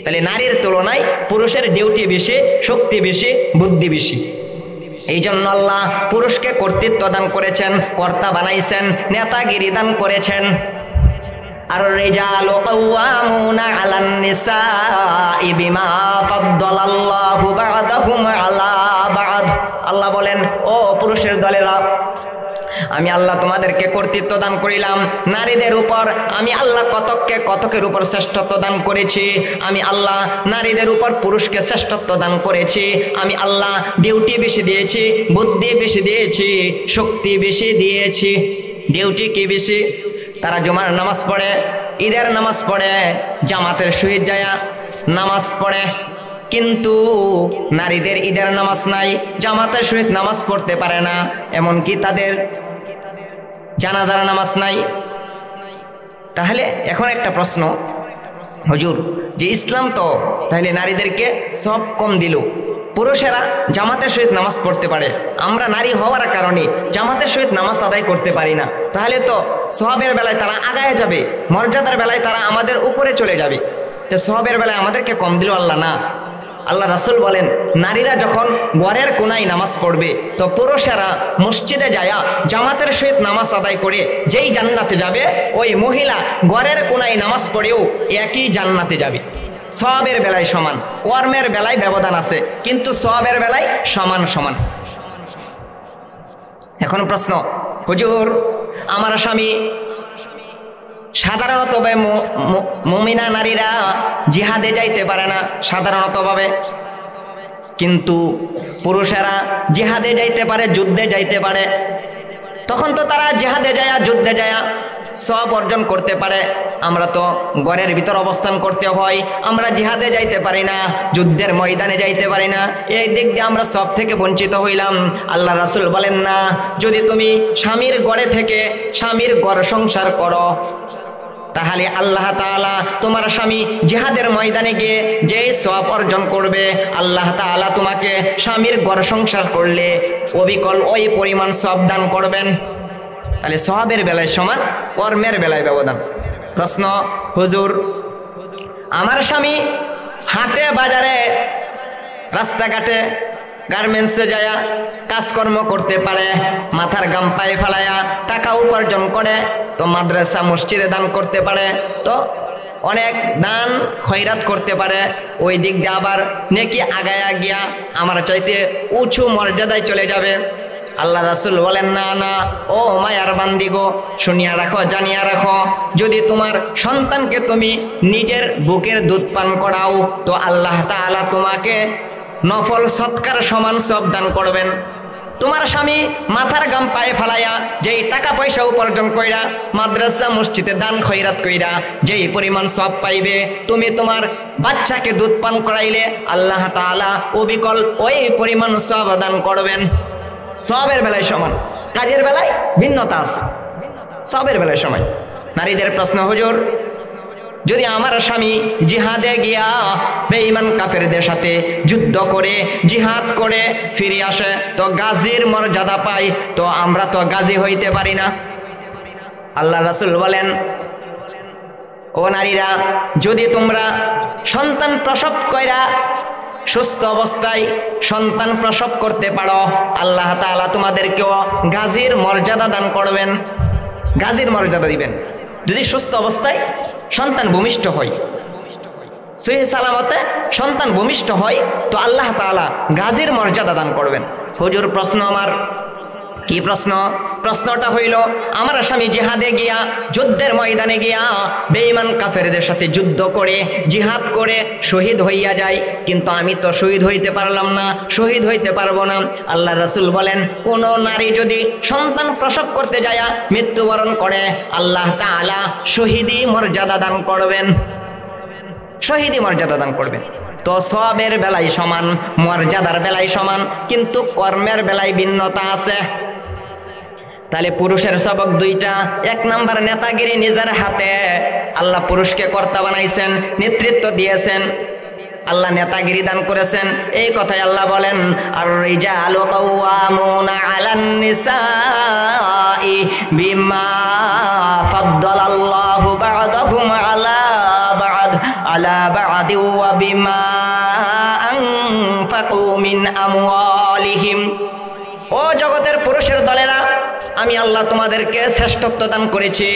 তাহলে নারীর তুলনায় পুরুষের ডিউটি বেশি, শক্তি বেশি, বুদ্ধি বেশি। এই জন্য আল্লাহ পুরুষকে কর্তৃত্ব দান করেছেন, কর্তা বানাইছেন, নেতাগিরি দান করেছেন। আর রিজালু কাওয়ামুনা আলান নিসাই বিমা ফাদ্দালাল্লাহু বা'দাহুম আলা বা'দ। আল্লাহ বলেন, ও পুরুষের দলেরা, আমি আল্লাহ তোমাদেরকে কর্তৃত্ব দান করিলাম নারীদের উপর। আমি আল্লাহ কতককে কতকের উপর শ্রেষ্ঠত্ব দান করেছি। আমি আল্লাহ নারীদের উপর পুরুষকে শ্রেষ্ঠত্ব দান করেছি। আমি আল্লাহ ডিউটি বেশি দিয়েছি, বুদ্ধি বেশি দিয়েছি, শক্তি বেশি দিয়েছি। ডিউটি কি বেশি? তারা জুমার নামাজ পড়ে, ঈদের নামাজ পড়ে, জামাতের সহিত যায়া নামাজ পড়ে। কিন্তু নারীদের ঈদের নামাজ নাই, জামাতের সহিত নামাজ পড়তে পারে না, এমনকি তাদের জানাজার নামাজ নাই। তাহলে এখন একটা প্রশ্ন, হুজুর, যে ইসলাম তো তাহলে নারীদেরকে সব কম দিল, পুরুষেরা জামাতের সহিত নামাজ পড়তে পারে, আমরা নারী হওয়ার কারণে জামাতের সহিত নামাজ আদায় করতে পারি না, তাহলে তো সওয়াবের বেলায় তারা আগায় যাবে, মর্যাদার বেলায় তারা আমাদের উপরে চলে যাবে, তো সওয়াবের বেলায় আমাদেরকে কম দিল আল্লাহ না। আল্লাহ রাসূল বলেন, নারীরা যখন ঘরের কোনায় নামাজ পড়বে তো পুরুষেরা মসজিদে যায়া জামাতের সহিত নামাজ আদায় করে যেই জান্নাতে যাবে, ওই মহিলা ঘরের কোনায় নামাজ পড়েও একই জান্নাতে যাবে। সওয়াবের বেলায় সমান, কর্মের বেলায় ব্যবধান আছে, কিন্তু সওয়াবের বেলায় সমান সমান। এখন প্রশ্ন, হুজুর, আমার স্বামী, সাধারণতভাবে মুমিনা নারীরা জিহাদে যাইতে পারে না সাধারণতভাবে, কিন্তু পুরুষেরা জিহাদে যাইতে পারে, যুদ্ধে যাইতে পারে। তখন তো তারা জিহাদে যায়, যুদ্ধে যায় সওয়াব অর্জন করতে পারে। আমরা তো ঘরের ভিতর অবস্থান করতে হয়, আমরা জিহাদে যাইতে পারি না, যুদ্ধের ময়দানে যাইতে পারি না, এই দিক দিয়ে আমরা সব থেকে বঞ্চিত হইলাম। আল্লাহ রাসূল বলেন না, যদি তুমি স্বামীর ঘরে থেকে স্বামীর ঘর সংসার করো, তাহলে আল্লাহ তাআলা তোমার স্বামী জিহাদের ময়দানে গিয়ে যেই সওয়াব অর্জন করবে, আল্লাহ তাআলা তোমাকে স্বামীর ঘর সংসার করলে অবিকল ওই পরিমাণ সওয়াব দান করবেন। তাহলে সওয়াবের বেলায় সমান, কর্মের বেলায় ব্যবধান। প্রশ্ন, হুজুর, আমার স্বামী হাটে বাজারে রাস্তাঘাটে গার্মেন্টসে যায়া কাজকর্ম করতে পারে, মাথার গাম পায়ে ফেলায়া টাকা উপার্জন করে, তো মাদ্রাসা মসজিদে দান করতে পারে, তো অনেক দান খয়রাত করতে পারে, ওই দিক দিয়ে আবার নেকি আগায়া গিয়া আমার চাইতে উঁচু মর্যাদায় চলে যাবে। আল্লাহ রাসূল বলেন, না না, ও মায়ার বান্দি গো, শুনিয়া রাখো, জানিয়া রাখো, যদি তোমার সন্তানকে তুমি নিজের বুকের দুধ পান করাও, তো আল্লাহ তাআলা তোমাকে নফল সৎকার সমান সওয়াব দান করবেন। তোমার স্বামী মাথার গাম পায়ে ফেলাইয়া যেই টাকা পয়সা উপার্জন কইরা মাদ্রাসা মসজিদে দান খয়রাত কইরা যেই পরিমাণ সওয়াব পাইবে, তুমি তোমার বাচ্চাকে দুধ পান করাইলে আল্লাহ তাআলা অবিকল ওই পরিমাণ সওয়াব দান করবেন। সওয়াবের বেলায় সমান, কাজের বেলায় ভিন্নতা আছে, সওয়াবের বেলায় সমান। নারীদের প্রশ্ন, হুজুর, যদি আমার স্বামী জিহাদে গিয়া বেঈমান কাফেরদের সাথে যুদ্ধ করে জিহাদ করে ফিরে আসে তো গাজীর মর্যাদা পাই, তো আমরা তো গাজী হইতে পারি না। আল্লাহ রাসূল বলেন, ও নারীরা, যদি তোমরা সন্তান প্রসব কইরা সুস্থ অবস্থায় সন্তান প্রসব করতে পারো, আল্লাহ তাআলা তোমাদেরকেও গাজীর মর্যাদা দান করবেন, গাজীর মর্যাদা দিবেন। যদি সুস্থ অবস্থায় সন্তান ভূমিষ্ঠ হয়, সহিহ সালামতে সন্তান ভূমিষ্ঠ হয়, তো আল্লাহ তাআলা গাজীর মর্যাদা দান করবেন। হুজুর, প্রশ্ন আমার, কি প্রশ্ন? প্রশ্নটা হইল, আমার স্বামী জিহাদে গিয়া যুদ্ধের ময়দানে গিয়া বেঈমান কাফেরদের সাথে যুদ্ধ করে জিহাদ করে শহীদ হইয়া যায়, কিন্তু আমি তো শহীদ হইতে পারলাম না, শহীদ হইতে পারবো না। আল্লাহ রাসূল বলেন, কোন নারী যদি সন্তান প্রসব করতে যায় মৃত্যুবরণ করে, আল্লাহ তাআলা শহীদি মর্যাদা দান করবেন, শহীদি মর্যাদা দান করবেন। তো সওয়াবের বেলায় সমান, মর্যাদার বেলায় সমান, কিন্তু কর্মের বেলায় ভিন্নতা আছে। তাহলে পুরুষের সবক দুইটা। এক নাম্বার, নেতাগিরি নিজের হাতে। আল্লাহ পুরুষকে কর্তা বানাইছেন, নেতৃত্ব দিয়েছেন, আল্লাহ নেতাগিরি দান করেছেন। এই কথাই আল্লাহ বলেন, আর রিজালু কাওয়ামুনা আলান নিসাই বিমা ফাদ্দালাল্লাহু বা'দাহুম আলা বা'দি ওয়া বিমা আনফাকু মিন আমওয়ালিহিম। ও জগতের পুরুষের দলেরা, আমি আল্লাহ তোমাদেরকে শ্রেষ্ঠত্ব দান করেছি,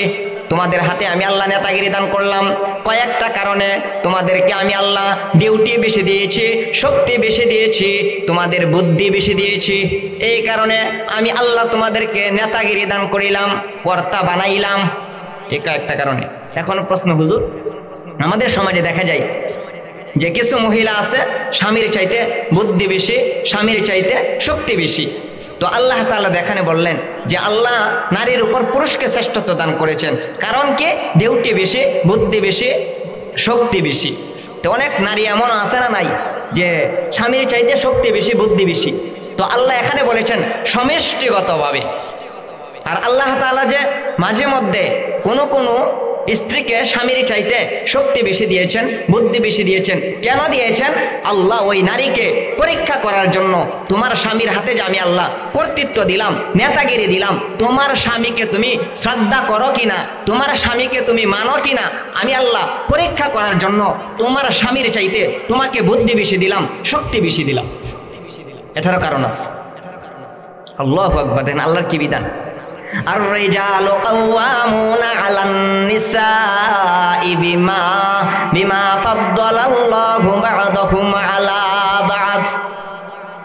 তোমাদের হাতে আমি আল্লাহ নেতাগিরি দান করলাম কয়েকটা কারণে। তোমাদেরকে আমি আল্লাহ ডিউটি বেশি দিয়েছি, শক্তি বেশি দিয়েছি, তোমাদের বুদ্ধি বেশি দিয়েছি, এই কারণে আমি আল্লাহ তোমাদেরকে নেতাগিরি দান করিলাম, কর্তা বানাইলাম, এই কয়েকটা কারণে। এখন প্রশ্ন, হুজুর, আমাদের সমাজে দেখা যায় যে কিছু মহিলা আছে স্বামীর চাইতে বুদ্ধি বেশি, স্বামীর চাইতে শক্তি বেশি। তো আল্লাহ তাআলা দেখানে বললেন যে আল্লাহ নারীর উপর পুরুষকে শ্রেষ্ঠত্ব দান করেছেন, কারণ কি? ডিউটি বেশি, বুদ্ধি বেশি, শক্তি বেশি। তো অনেক নারী এমন আছে না নাই যে স্বামীর চাইতে শক্তি বেশি, বুদ্ধি বেশি। তো আল্লাহ এখানে বলেছেন সমষ্টিগতভাবে। আর আল্লাহ তাআলা যে মাঝে মধ্যে কোনো স্ত্রীকে স্বামীর চাইতে শক্তি বেশি দিয়েছেন, বুদ্ধি বেশি দিয়েছেন। কেন দিয়েছেন? আল্লাহ ওই নারীকে পরীক্ষা করার জন্য। তোমার স্বামীর হাতে যে আমি আল্লাহ কর্তৃত্ব দিলাম, নেতাগিরি দিলাম, তোমার স্বামীকে তুমি শ্রদ্ধা করো কিনা, তোমার স্বামীকে তুমি মানো কিনা, আমি আল্লাহ পরীক্ষা করার জন্য তোমার স্বামীর চাইতে তোমাকে বুদ্ধি বেশি দিলাম, শক্তি বেশি দিলাম। এটারও কারণ আছে। আল্লাহু আকবার। আল্লাহর কি বিধান? আর রিজালু কাওয়ামুনা আলান নিসাই বিমা ফাদ্দালাল্লাহু বা'দাহুম আলা বা'দ।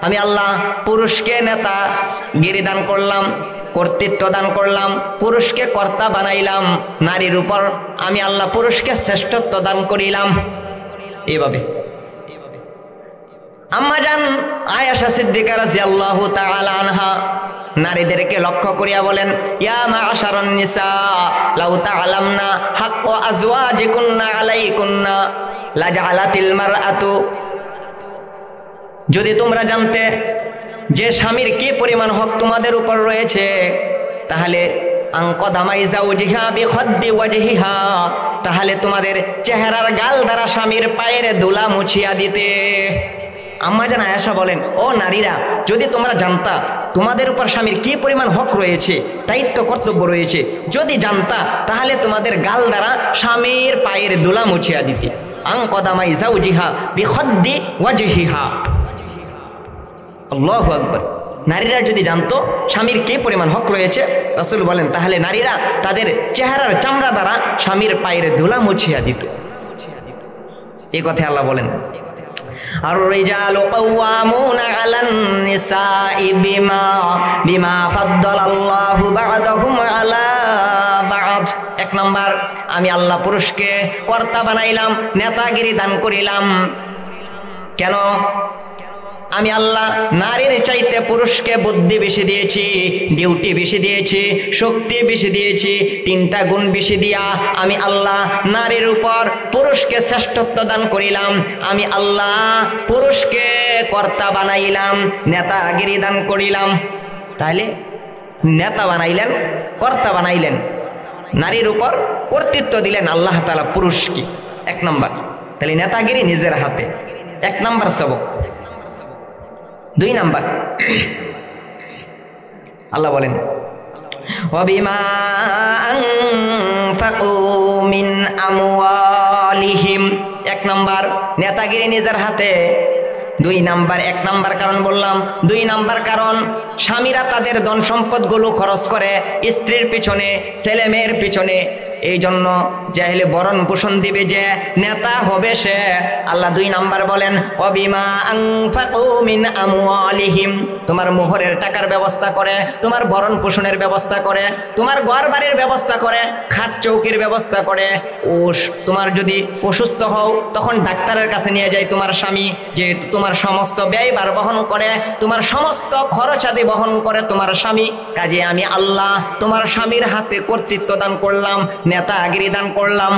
আমি আল্লাহ পুরুষকে নেতাগিরি দান করলাম, কর্তৃত্ব দান করলাম, পুরুষকে কর্তা বানাইলাম, নারীর উপর আমি আল্লাহ পুরুষকে শ্রেষ্ঠত্ব দান করিলাম। এইভাবে আম্মাজান আয়েশা সিদ্দিকা রাদিয়াল্লাহু তাআলা আনহা নারীদেরকে লক্ষ্য করিয়া বলেন, ইয়া মা'আশারান নিসা লাউ তা'লামনা হাক্কা আজওয়াজিকুন্না আলাইকুন্না লাজআলাতিল মারআতু। যদি তোমরা জানতে যে স্বামীর কি পরিমাণ হক তোমাদের উপর রয়েছে, তাহলে আনকদামাই যাওজিহা বিখাদ্দি ওয়াজহিহা, তাহলে তোমাদের চেহারার গাল দ্বারা স্বামীর পায়ের ধুলা মুছিয়া দিতে। আম্মাজান আয়েশা বলেন, ও নারীরা, যদি তোমরা জানতা তোমাদের উপর স্বামীর কি পরিমাণ হক রয়েছে, দায়িত্ব কর্তব্য রয়েছে, যদি জানতা তাহলে তোমাদের গাল দ্বারা স্বামীর পায়ের ধুলা মুছিয়া দিতে। আনকদামাই যাওজিহা বিখাদ্দি ওয়াজহিহা। আল্লাহু আকবার। নারীরা যদি জানতো স্বামীর কি পরিমাণ হক রয়েছে, রাসূল বলেন, তাহলে নারীরা তাদের চেহারার চামড়া দ্বারা স্বামীর পায়ের ধুলা মুছিয়া দিত। এই কথা আল্লাহ বলেন। আর রিজালু কাওয়ামুনা আলান নিসাই বিমা ফাদ্দালাল্লাহু বা'দাহুম আলা বা'দ। এক নাম্বার, আমি আল্লাহ পুরুষকে কর্তা বানাইলাম, নেতাগিরি দান করিলাম। কেন? আমি আল্লাহ নারীর চাইতে পুরুষকে বুদ্ধি বেশি দিয়েছি, ডিউটি বেশি দিয়েছি, শক্তি বেশি দিয়েছি, তিনটা গুণ বেশি দিয়া আমি আল্লাহ নারীর উপর পুরুষকে শ্রেষ্ঠত্ব দান করিলাম। আমি আল্লাহ পুরুষকে কর্তা বানাইলাম, নেতাগিরি দান করিলাম। তাহলে নেতা বানাইলেন, কর্তা বানাইলেন, নারীর উপর কর্তৃত্ব দিলেন আল্লাহ তাআলা পুরুষকে। 1 নাম্বার, তাহলে নেতাগিরি নিজের হাতে, 1 নাম্বার সবক। 2 নাম্বার, আল্লাহ বলেন ওয়াবিমা আনফাকু মিন আমওয়ালিহিম। 1 নাম্বার নেতাগিরি নিজের হাতে। 2 নাম্বার, 1 নাম্বার কারণ বললাম, 2 নাম্বার কারণ স্বামীরা তাদের ধন সম্পদগুলো খরচ করে স্ত্রীর পিছনে, ছেলে মেয়ের পিছনে। এই জন্য যে হলে বরণ পোষণ দিবে, যে নেতা হবে সে, আল্লাহ 2 নাম্বার বলেন ওয়াবিমা আনফাকু মিন আমওয়ালিহিম, তোমার মোহরের টাকার ব্যবস্থা করে, তোমার ভরণ পোষণের ব্যবস্থা করে, তোমার ঘর বাড়ির ব্যবস্থা করে, খাট চৌকির ব্যবস্থা করে। তোমার যদি অসুস্থ হও তখন ডাক্তারের কাছে নিয়ে যায় তোমার স্বামী, যেহেতু তোমার সমস্ত ব্যয়ভার বহন করে, তোমার সমস্ত খরচাদি বহন করে তোমার স্বামী। কাজে আমি আল্লাহ তোমার স্বামীর হাতে কর্তৃত্ব দান করলাম, নেতাগিরি দান করলাম।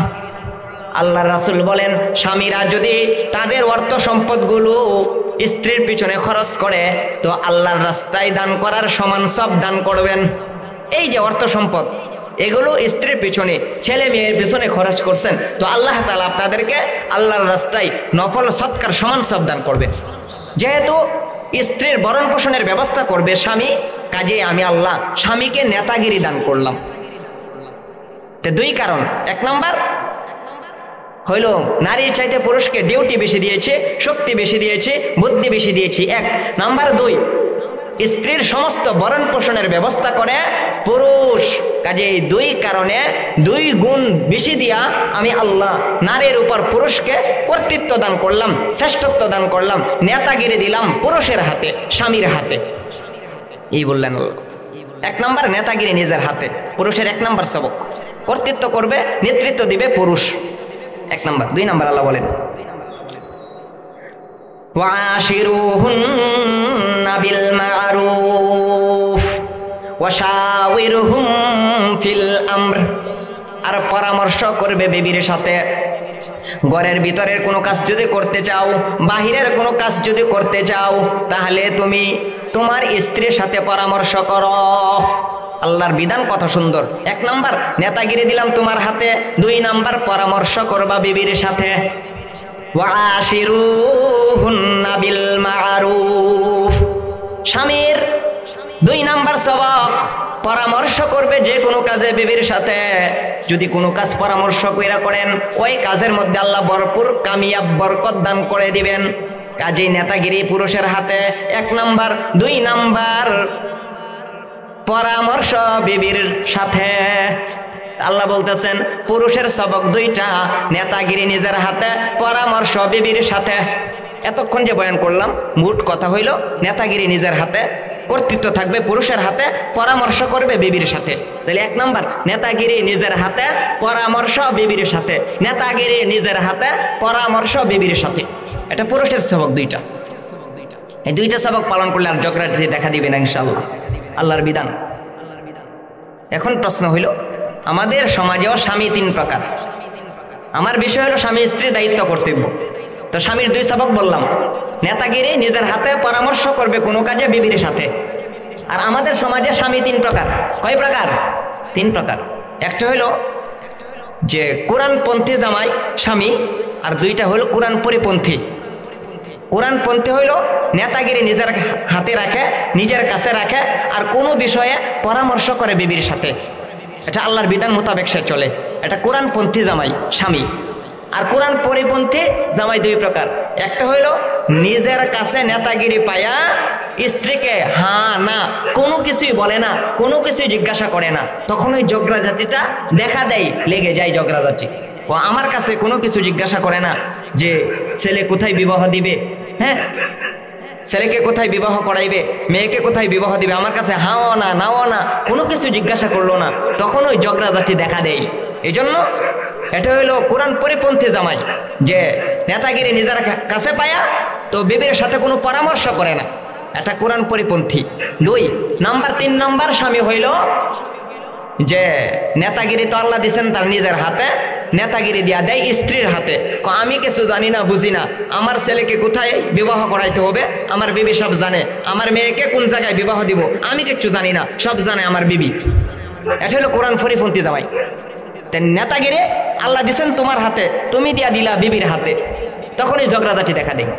আল্লাহর রাসূল বলেন স্বামীরা যদি তাদের অর্থ সম্পদগুলো স্ত্রীর পিছনে খরচ করে তো আল্লাহর রাস্তায় দান করার সমান সব দান করবেন। এই যে অর্থ সম্পদ এগুলো স্ত্রীর পিছনে, ছেলে মেয়ের পিছনে খরচ করছেন, তো আল্লাহ তাআলা আপনাদেরকে আল্লাহর রাস্তায় নফল সৎকার সমান সব দান করবে। যেহেতু স্ত্রীর ভরণ পোষণের ব্যবস্থা করবে স্বামী, কাজে আমি আল্লাহ স্বামীকে নেতাগিরি দান করলাম। 2 কারণ, 1 নাম্বার হইল নারীর চাইতে পুরুষকে ডিউটি বেশি দিয়েছে, শক্তি বেশি দিয়েছে, বুদ্ধি বেশি দিয়েছি 1 নাম্বার। 2 স্ত্রীর সমস্ত ভরণ পোষণের ব্যবস্থা করে পুরুষ। কাজে এই 2 কারণে 2 গুণ বেশি দিয়া আমি আল্লাহ নারীর উপর পুরুষকে কর্তৃত্ব দান করলাম, শ্রেষ্ঠত্ব দান করলাম, নেতাগিরি দিলাম পুরুষের হাতে, স্বামীর হাতে। এই বললেন আল্লাহ। 1 নাম্বার নেতাগিরি নিজের হাতে, পুরুষের 1 নাম্বার সবক। কর্তৃত্ব করবে, নেতৃত্ব দিবে পুরুষ, 1 নাম্বার। 2 নাম্বার আল্লাহ বলেন ওয়াশিরুহুন্না বিল মারুফ ওয়াশাওিরহুম ফিল আমর। আর পরামর্শ করবে বিবির সাথে। ঘরের ভিতরের কোনো কাজ যদি করতে চাও, বাহিরের কোনো কাজ যদি করতে চাও, তাহলে তুমি তোমার স্ত্রীর সাথে পরামর্শ করো। আল্লাহর বিধান কত সুন্দর। 1 নাম্বার নেতাগিরি দিলাম তোমার হাতে, 2 নাম্বার পরামর্শ করবা বিবির সাথে। ওয়াশিরুহুন্না বিল মারুফ, স্বামীর 2 নাম্বার সবক, পরামর্শ করবে যে কোনো কাজে বিবির সাথে। যদি কোনো কাজ পরামর্শ কইরা করেন, ওই কাজের মধ্যে আল্লাহ ভরপুর কামিয়াব বরকত দান করে দিবেন। কাজেই নেতাগিরি পুরুষের হাতে 1 নাম্বার। 2 নাম্বার পরামর্শ বিবির সাথে। আল্লাহ বলতেছেন পুরুষের সবক 2টা, নেতাগিরি নিজের হাতে, পরামর্শ বিবির সাথে। এতক্ষণ যে বয়ান করলাম মোট কথা হইল নেতাগিরি নিজের হাতে, কর্তৃত্ব থাকবে পুরুষের হাতে, পরামর্শ করবে বিবির সাথে। তাহলে 1 নাম্বার নেতাগিরি নিজের হাতে, পরামর্শ বিবির সাথে। নেতাগিরি নিজের হাতে, পরামর্শ বিবির সাথে, এটা পুরুষের সবক 2টা। এই 2টা সবক পালন করলে আর ঝগড়াটি দেখা দিবে না ইনশাআল্লাহ, আল্লাহর বিধান। এখন প্রশ্ন হইল আমাদের সমাজেও স্বামী 3 প্রকার। আমার বিষয় হলো স্বামী স্ত্রী দায়িত্ব কর্তব্য। তো স্বামীর 2 সবক বললাম, নেতাগিরি নিজের হাতে, পরামর্শ করবে কোনো কাজে বিবির সাথে। আর আমাদের সমাজে স্বামী 3 প্রকার। কয় প্রকার? 3 প্রকার। একটা হইল যে কোরআনপন্থী জামাই স্বামী, আর 2টা হলো কোরআন পরিপন্থী। কোরআনপন্থী হইল নেতাগিরি নিজের হাতে রাখে, নিজের কাছে রাখে, আর কোনো বিষয়ে পরামর্শ করে বিবির সাথে। এটা আল্লাহর বিধান মোতাবেক সে চলে, এটা কোরআনপন্থী জামাই স্বামী। আর কোরআন পরিপন্থী জামাই 2 প্রকার। একটা হইল নিজের কাছে নেতাগিরি পায়া স্ত্রীকে হ্যাঁ না কোনো কিছুই বলে না, কোনো কিছুই জিজ্ঞাসা করে না, তখন ওই ঝগড়াঝাটিটা দেখা দেয়, লেগে যায় ঝগড়াঝাটি। ও আমার কাছে কোনো কিছু জিজ্ঞাসা করে না যে ছেলে কোথায় বিবাহ দিবে, হ্যাঁ ছেলেকে কোথায় বিবাহ করাইবে, মেয়েকে কোথায় বিবাহ দিবে, আমার কাছে হাও না নাও না কোনো কিছু জিজ্ঞাসা করলো না, তখন ওই ঝগড়াঝাটি দেখা দেয়। এই জন্য এটা হইলো কোরআন পরিপন্থী জামাই, যে নেতাগিরি নিজের কাছে পায়া তো বিবির সাথে কোনো পরামর্শ করে না, এটা কোরআন পরিপন্থী। 2 নাম্বার 3 নাম্বার স্বামী হইল যে নেতাগিরি তো আল্লাহ দিচ্ছেন তার নিজের হাতে, নেতাগিরি দিয়া দেয় স্ত্রীর হাতে। আমি কিছু জানি না, বুঝি না, আমার ছেলেকে কোথায় বিবাহ করাইতে হবে আমার বিবি সব জানে, আমার মেয়েকে কোন জায়গায় বিবাহ দিব আমি কিচ্ছু জানি না, সব জানে আমার বিবি। এটা হলো কোরআন পরিপন্থী জামাই। নেতাগিরি আল্লাহ দিছেন তোমার হাতে, তুমি দিয়া দিলা বিবির হাতে, তখনই ঝগড়াঝাটি দেখা দেয়।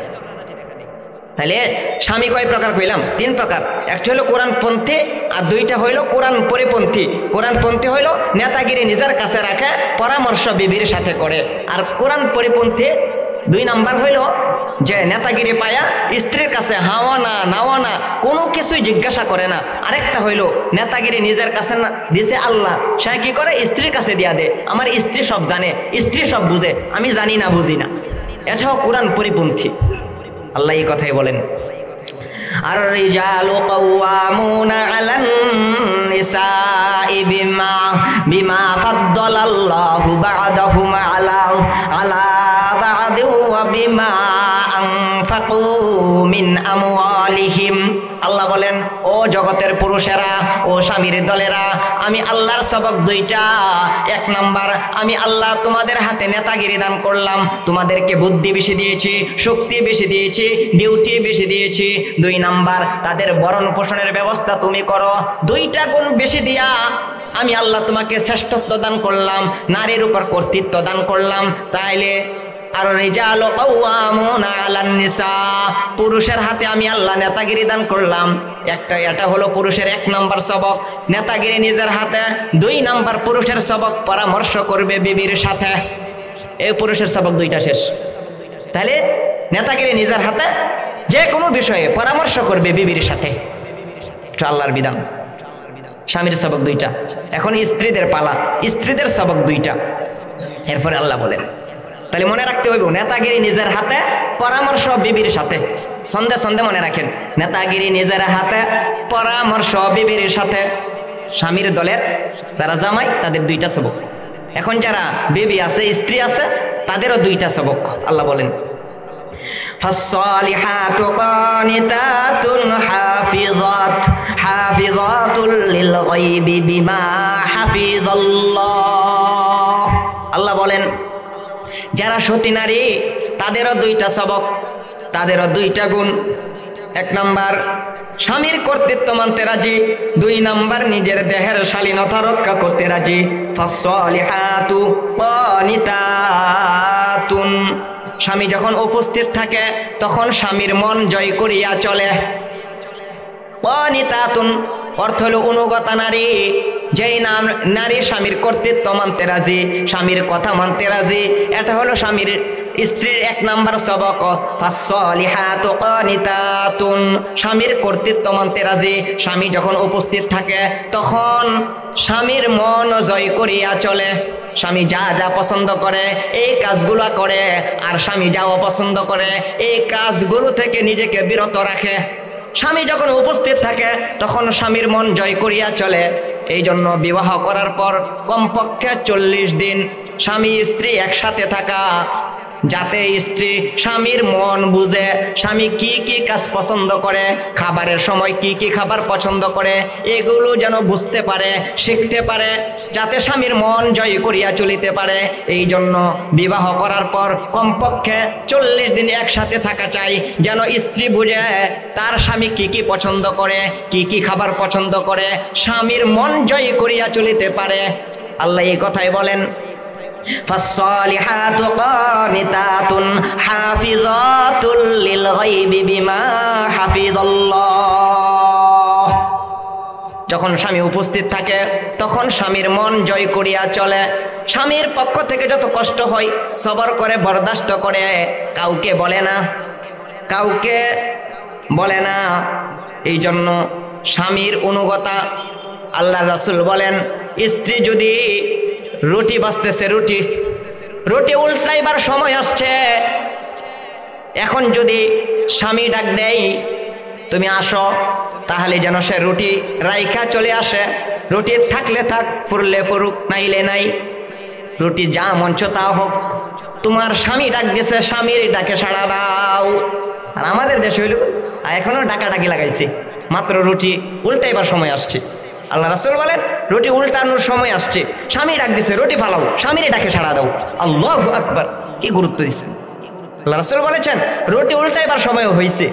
তাহলে স্বামী কয় প্রকার কইলাম? 3 প্রকার। একটা হলো কোরআনপন্থী আর 2টা হইল কোরআন পরিপন্থী। কোরআনপন্থী হইল নেতাগিরি নিজের কাছে রাখে, পরামর্শ বিবির সাথে করে। আর কোরআন পরিপন্থী 2 নাম্বার হইল যে নেতাগিরি পায়া স্ত্রীর কাছে হাওয়া না নাওয়া না কোনো কিছুই জিজ্ঞাসা করে না। আরেকটা হইল নেতাগিরি নিজের কাছে না দিছে আল্লাহ, সে কি করে স্ত্রীর কাছে দিয়া দে, আমার স্ত্রী সব জানে, স্ত্রী সব বুঝে, আমি জানি না বুঝি না। এটাও কোরআন পরিপন্থী। আল্লাহ এই কথাই বলেন, আর রিজালু কাওয়ামুনা আলান নিসাই বিমা ফাদ্দালাল্লাহু বা'দাহুম আলা বা'দ ওয়া বিমা আনফাকু মিন আমওয়ালিহিম। আল্লাহ বলেন, ও জগতের পুরুষেরা, ও স্বামীর দলেরা, আমি আল্লাহর সবক 2টা। 1 নাম্বার, আমি আল্লাহ তোমাদের হাতে নেতাগিরি দান করলাম, তোমাদেরকে বুদ্ধি বেশি দিয়েছি, শক্তি বেশি দিয়েছি, ডিউটি বেশি দিয়েছি। 2 নাম্বার, তাদের ভরণ পোষণের ব্যবস্থা তুমি করো। 2টা গুণ বেশি দিয়া আমি আল্লাহ তোমাকে শ্রেষ্ঠত্ব দান করলাম, নারীর উপর কর্তৃত্ব দান করলাম। তাইলে আর রিজালু কাওয়ামুনা আলান নিসা, পুরুষের হাতে আমি আল্লাহ নেতাগিরি দান করলাম। এটা হলো পুরুষের 1 নাম্বার সবক, নেতাগিরি নিজের হাতে। 2 নাম্বার, পুরুষের সবক পরামর্শ করবে বিবির সাথে। এই পুরুষের সবক 2টা শেষ। তাহলে নেতাগিরি নিজের হাতে, যে কোনো বিষয়ে পরামর্শ করবে বিবির সাথে। আল্লাহর বিধান। স্বামীর সবক 2টা। এখন স্ত্রীদের পালা, স্ত্রীদের সবক 2টা। এরপরে আল্লাহ বলেন, তাহলে মনে রাখতে হইব নেতাগিরি নিজের হাতে, পরামর্শ বিবির সাথে। সন্ধে সন্ধে মনে রাখেন, নেতাগিরি নিজের হাতে, পরামর্শ বিবির সাথে। স্বামীর দলের যারা জামাই, তাদের 2টা সবক। এখন যারা বিবি আছে, স্ত্রী আছে, তাদেরও 2টা সবক। আল্লাহ বলেন, ফাসসালিহাতু কানিতাতুন হাফিযাতুল লিল গায়বি বিমা হাফিযাল্লাহ। আল্লাহ বলেন, যারা সতী নারী, তাদেরও 2টা সবক, তাদেরও 2টা গুণ। 1 নাম্বার, স্বামীর কর্তৃত্ব মানতে রাজি। 2 নাম্বার, নিজের দেহের শালীনতা রক্ষা করতে রাজি। ফাসসালিহাতু কানিতাতুন, স্বামী যখন উপস্থিত থাকে তখন স্বামীর মন জয় করিয়া চলে। কানিতাতুন অর্থ হলো অনুগতা নারী, যেই নাম নারী স্বামীর কর্তৃত্ব মানতে রাজি, স্বামীর কথা মানতে রাজি। এটা হলো স্বামীর স্ত্রীর 1 নাম্বার সবক। ফাসসালিহাতু কানিতাতুন, স্বামীর কর্তৃত্ব মানতে রাজি। স্বামী যখন উপস্থিত থাকে তখন স্বামীর মন জয় করিয়া চলে। স্বামী যা যা পছন্দ করে এই কাজগুলো করে, আর স্বামী যা অপছন্দ করে এই কাজগুলো থেকে নিজেকে বিরত রাখে। স্বামী যখন উপস্থিত থাকে তখন স্বামীর মন জয় করিয়া চলে। এই জন্য বিবাহ করার পর কমপক্ষে 40 দিন স্বামী স্ত্রী একসাথে থাকা, যাতে স্ত্রী স্বামীর মন বুঝে, স্বামী কি কি কাজ পছন্দ করে, খাবারের সময় কি কি খাবার পছন্দ করে, এগুলো যেন বুঝতে পারে, শিখতে পারে, যাতে স্বামীর মন জয় করিয়া চলিতে পারে। এই জন্য বিবাহ করার পর কমপক্ষে 40 দিন একসাথে থাকা চাই, যেন স্ত্রী বুঝে তার স্বামী কি কি পছন্দ করে, কি কি খাবার পছন্দ করে, স্বামীর মন জয় করিয়া চলিতে পারে। আল্লাহ এই কথাই বলেন, ফাসসালিহাতু কানিতাতুন হাফিযাতুল লিল গায়বি বিমা হাফিযাল্লাহ। যখন স্বামী উপস্থিত থাকে তখন স্বামীর মন জয় করিয়া চলে। স্বামীর পক্ষ থেকে যত কষ্ট হয় সবর করে, বরদাস্ত করে, কাউকে বলে না, কাউকে বলে না। এই জন্য স্বামীর অনুগতা। আল্লাহর রাসূল বলেন, স্ত্রী যদি রুটি বাজতেছে, রুটি উল্টাইবার সময় আসছে, এখন যদি স্বামী ডাক দেয় তুমি আসো, তাহলে যেন সে রুটি রাইখা চলে আসে। রুটি থাকলে থাক, ফুরলে ফুরুক, নাইলে নাই, রুটি যা মঞ্চ তা হোক। তোমার স্বামী ডাক দিয়েছে, স্বামীর ডাকে সাড়া দাও। আর আমাদের দেশে হইল এখনো ডাকাডাকি লাগাইছে, মাত্র রুটি উল্টাইবার সময় আসছে। আল্লাহ রাসূল বলেন, রুটি উল্টানোর সময় আসছে, স্বামী ডাক দিছে, রুটি ফালাও, স্বামীর ডাকে সাড়া দাও। আল্লাহু আকবার, কি গুরুত্ব দিচ্ছে। আল্লাহ রাসূল বলেছেন রুটি উল্টাইবার সময় হয়েছে,